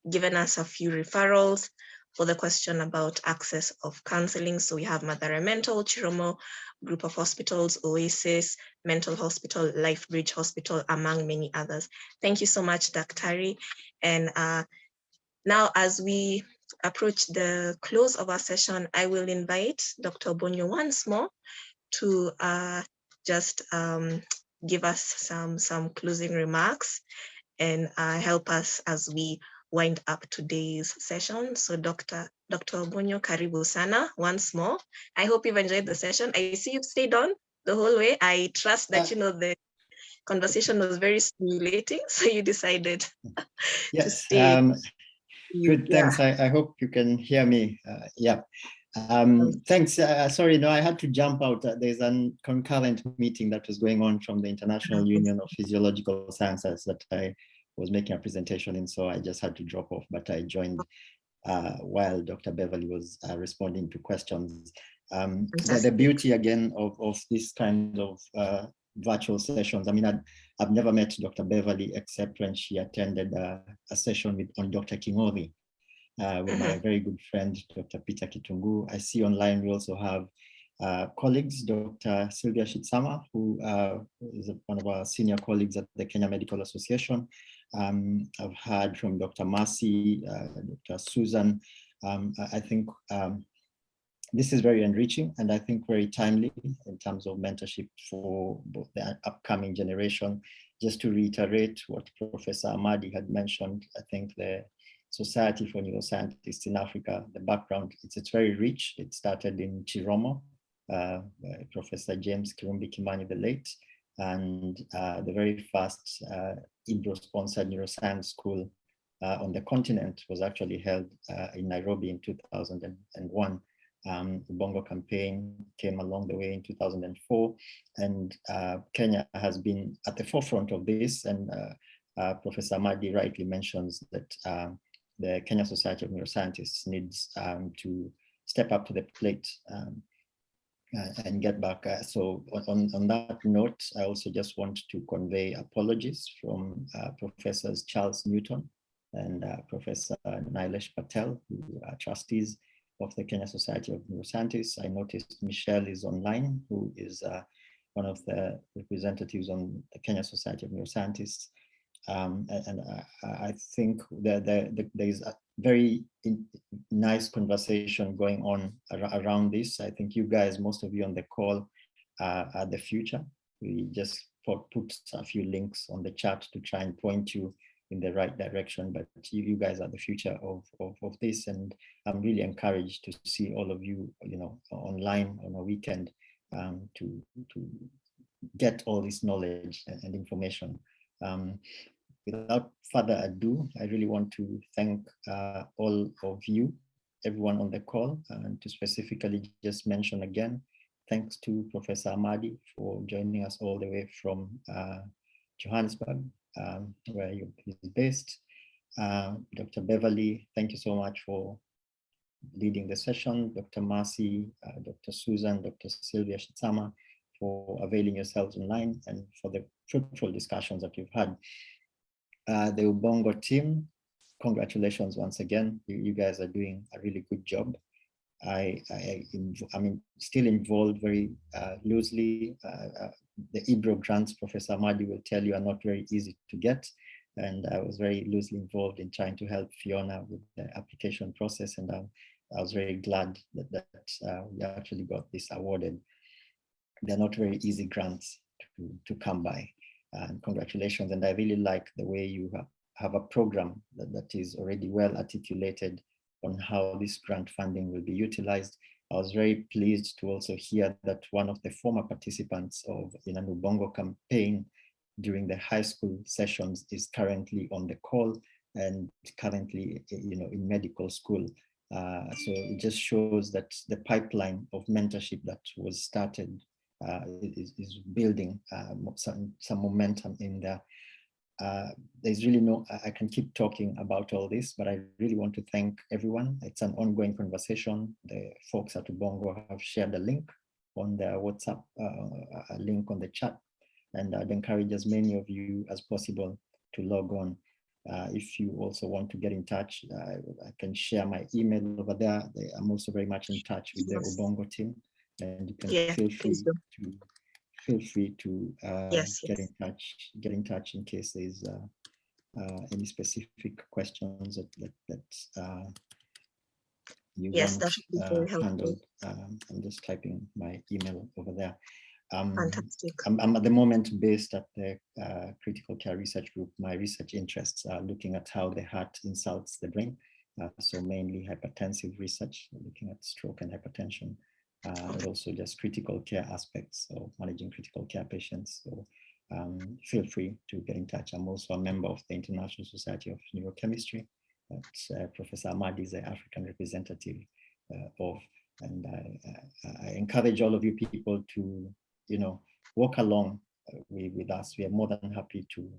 given us a few referrals for the question about access of counseling. So we have Mathare Mental, Chiromo Group of Hospitals, Oasis Mental Hospital, LifeBridge Hospital, among many others. Thank you so much, Dr. And now as we approach the close of our session, I will invite Dr. Ubongo once more to just give us some closing remarks and help us as we wind up today's session. So Dr. Ubongo, karibu sana once more. I hope you've enjoyed the session. I see you've stayed on the whole way. I trust that the conversation was very stimulating, so you decided to stay. Good, thanks. I hope you can hear me. Thanks. Sorry, no, I had to jump out. There's a concurrent meeting that was going on from the International Union of Physiological Sciences that I was making a presentation in, so I just had to drop off, but I joined while Dr. Beverly was responding to questions. The beauty again of this kind of virtual sessions, I mean, I've never met Dr. Beverly except when she attended a session on Dr. Kingori with my very good friend, Dr. Peter Kitungu. I see online we also have colleagues, Dr. Sylvia Shitsama, who is one of our senior colleagues at the Kenya Medical Association. I've heard from Dr. Mercy, Dr. Susan. I think this is very enriching and I think very timely in terms of mentorship for both the upcoming generation. Just to reiterate what Professor Amadi had mentioned, I think the Society for Neuroscientists in Africa, the background, it's very rich. It started in Chiromo, Professor James Kirumbi Kimani the late, and the very first IBRO-sponsored neuroscience school on the continent was actually held in Nairobi in 2001. Ubongo campaign came along the way in 2004, and Kenya has been at the forefront of this. And Professor Amadi rightly mentions that the Kenya Society of Neuroscientists needs to step up to the plate and get back. So on that note, I also just want to convey apologies from Professors Charles Newton and Professor Nilesh Patel, who are trustees of the Kenya Society of Neuroscientists. I noticed Michelle is online, who is one of the representatives on the Kenya Society of Neuroscientists. I think there is a very nice conversation going on around this. I think you guys, most of you on the call, are the future. We just put a few links on the chat to try and point you in the right direction, but you guys are the future of this, and I'm really encouraged to see all of you, online on a weekend to get all this knowledge and information. Without further ado, I really want to thank all of you, everyone on the call, and to specifically just mention again, thanks to Professor Amadi for joining us all the way from Johannesburg, where he's based. Dr. Beverly, thank you so much for leading the session. Dr. Mercy, Dr. Susan, Dr. Sylvia Shitsama, for availing yourselves online and for the fruitful discussions that you've had. The Ubongo team, congratulations once again. You guys are doing a really good job. I mean, still involved very loosely. The IBRO grants, Professor Amadi will tell you, are not very easy to get. And I was very loosely involved in trying to help Fiona with the application process. And I'm I was very glad that we actually got this awarded. They're not very easy grants to come by. And congratulations. And I really like the way you have a program that is already well articulated on how this grant funding will be utilized. I was very pleased to also hear that one of the former participants of an Ubongo campaign during the high school sessions is currently on the call and currently, in medical school. So it just shows that the pipeline of mentorship that was started is building some momentum in there. There's really I can keep talking about all this, but I really want to thank everyone. It's an ongoing conversation. The folks at Ubongo have shared a link on their WhatsApp, a link on the chat, and I'd encourage as many of you as possible to log on. If you also want to get in touch, I can share my email over there. I'm also very much in touch with the Ubongo team, and you can feel free to get in touch in case there's any specific questions that you want handled. I'm just typing my email over there. Fantastic. I'm at the moment based at the Critical Care Research Group. My research interests are looking at how the heart insults the brain. So mainly hypertensive research, looking at stroke and hypertension, and also just critical care aspects, so managing critical care patients. So feel free to get in touch. I'm also a member of the International Society of Neurochemistry that Professor Ahmadi is the African representative of. And I encourage all of you people to, walk along with us. We are more than happy to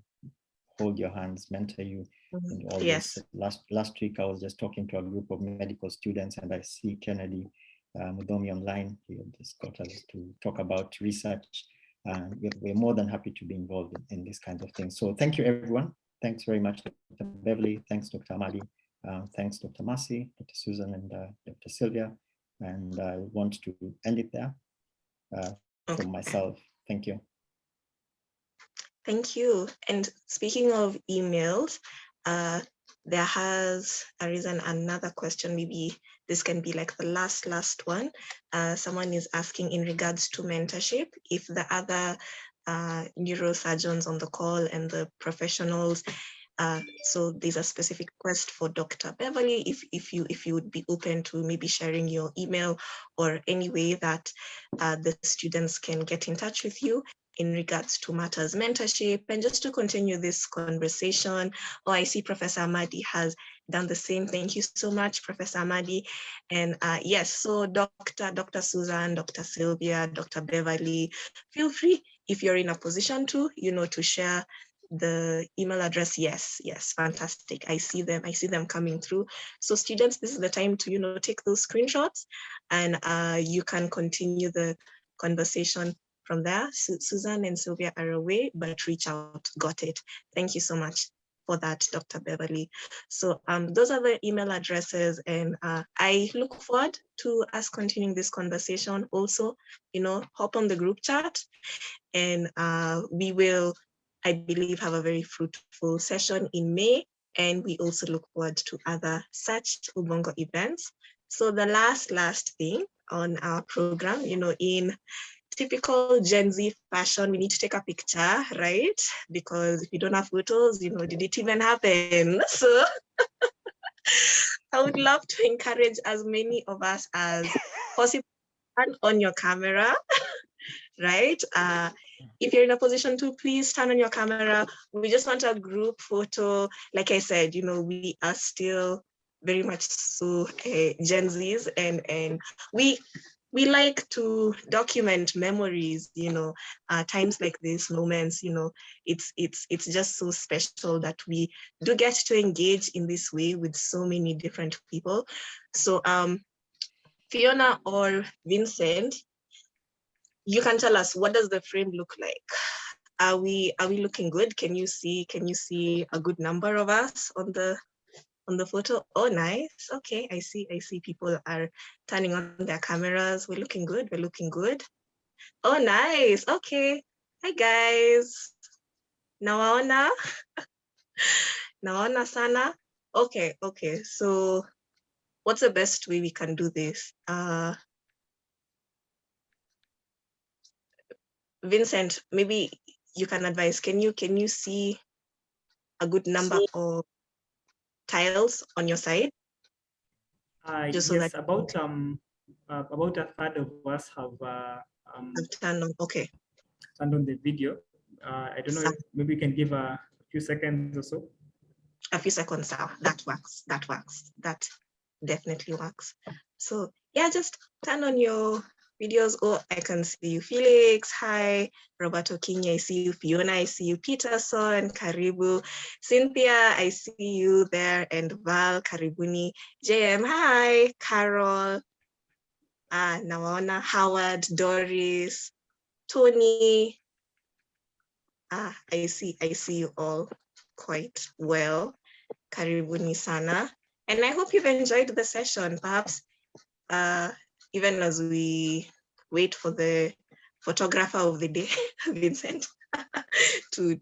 hold your hands, mentor you in all this. Last week, I was just talking to a group of medical students, and I see Kennedy Mudomi online. He just got us to talk about research. We're more than happy to be involved in these kinds of things. So thank you, everyone. Thanks very much, Dr. Beverly. Thanks, Dr. Ahmadi. Thanks, Dr. Masi, Dr. Susan, and Dr. Sylvia. And I want to end it there from myself. Thank you. Thank you. And speaking of emails, there has arisen another question. Maybe this can be like the last one. Someone is asking in regards to mentorship, if the other neurosurgeons on the call and the professionals, so there's a specific request for Dr. Beverly, if you would be open to maybe sharing your email or any way that the students can get in touch with you in regards to matters mentorship, and just to continue this conversation. Oh, I see Professor Ahmadi has done the same. Thank you so much, Professor Ahmadi. And yes, so Dr. Susan, Dr. Sylvia, Dr. Beverly, feel free if you're in a position to, to share the email address. Yes, fantastic. I see them coming through. So students, this is the time to, take those screenshots, and you can continue the conversation from there. Susan and Sylvia are away, but reach out. Got it. Thank you so much for that, Dr. Beverly. So those are the email addresses, and I look forward to us continuing this conversation. Also, hop on the group chat, and we will, I believe, have a very fruitful session in May, and we also look forward to other such Ubongo events. So the last thing on our program, in typical Gen Z fashion, we need to take a picture, right? Because if you don't have photos, did it even happen? So I would love to encourage as many of us as possible turn on your camera, right? If you're in a position to, please turn on your camera. We just want a group photo. Like I said, we are still very much so Gen Zs, and we like to document memories, times like this, moments, it's just so special that we do get to engage in this way with so many different people. So Fiona or Vincent, you can tell us, what does the frame look like? Are we looking good? Can you see a good number of us on the photo? Oh, nice. Okay, I see people are turning on their cameras. We're looking good. Oh, nice. Okay. Hi guys. Nawaona sana. Okay. So what's the best way we can do this? Vincent, maybe you can advise. Can you see a good number of tiles on your side? Just so yes, that about a third of us have turned on. Okay. turned on the video. I don't know if maybe we can give a few seconds or so. A few seconds now. That works. That works. That definitely works. So yeah, just turn on your videos. Oh, I can see you, Felix. Hi, Roberto King. I see you, Fiona. I see you, Peterson. Karibu, Cynthia. I see you there, and Val. Karibuni. JM. Hi, Carol. Nawaona, Howard, Doris, Tony. I see you all quite well. Karibuni sana. And I hope you've enjoyed the session. Perhaps even as we wait for the photographer of the day, Vincent, to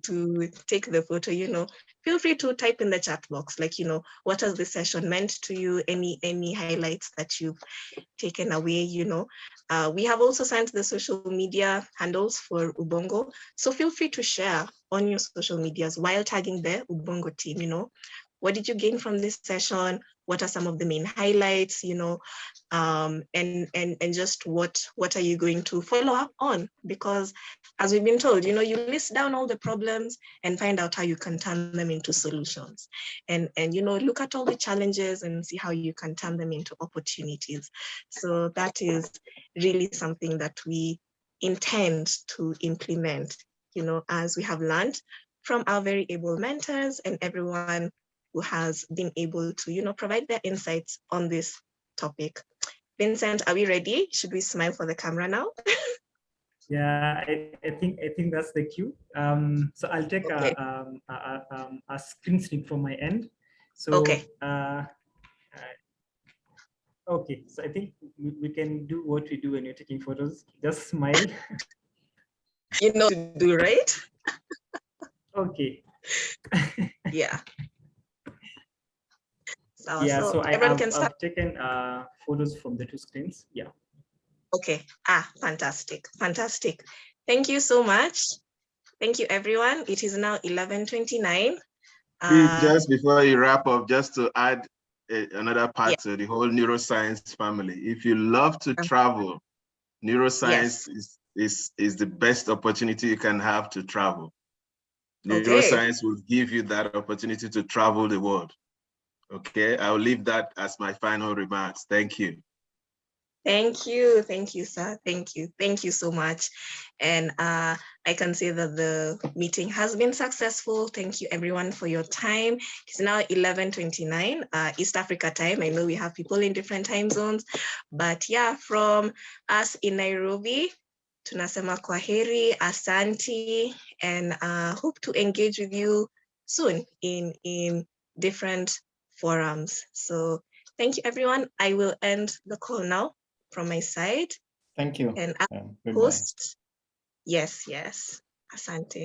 take the photo, feel free to type in the chat box, like, what has the session meant to you? Any highlights that you've taken away, we have also sent the social media handles for Ubongo. So feel free to share on your social medias while tagging the Ubongo team, what did you gain from this session? What are some of the main highlights, and just what are you going to follow up on? Because as we've been told, you list down all the problems and find out how you can turn them into solutions. And look at all the challenges and see how you can turn them into opportunities. So that is really something that we intend to implement, as we have learned from our very able mentors and everyone who has been able to, provide their insights on this topic. Vincent, are we ready? Should we smile for the camera now? Yeah, I think that's the cue. So I'll take okay. a screen snip from my end. So okay. Okay, so I think we can do what we do when you're taking photos. Just smile. You know what to do, right? Okay. Yeah. So I've taken photos from the two screens. Yeah. Okay. Fantastic. Fantastic. Thank you so much. Thank you, everyone. It is now 11:29. Just before you wrap up, just to add another part to the whole neuroscience family. If you love to travel, neuroscience is the best opportunity you can have to travel. Neuroscience will give you that opportunity to travel the world. Okay, I'll leave that as my final remarks. Thank you. Thank you. Thank you, sir. Thank you. Thank you so much. And I can say that the meeting has been successful. Thank you, everyone, for your time. It's now 11:29 East Africa time. I know we have people in different time zones, but yeah, from us in Nairobi, tunasema kwaheri, asante, and hope to engage with you soon in different forums. So thank you, everyone. I will end the call now from my side. Thank you. And goodbye. host. Yes. Asante.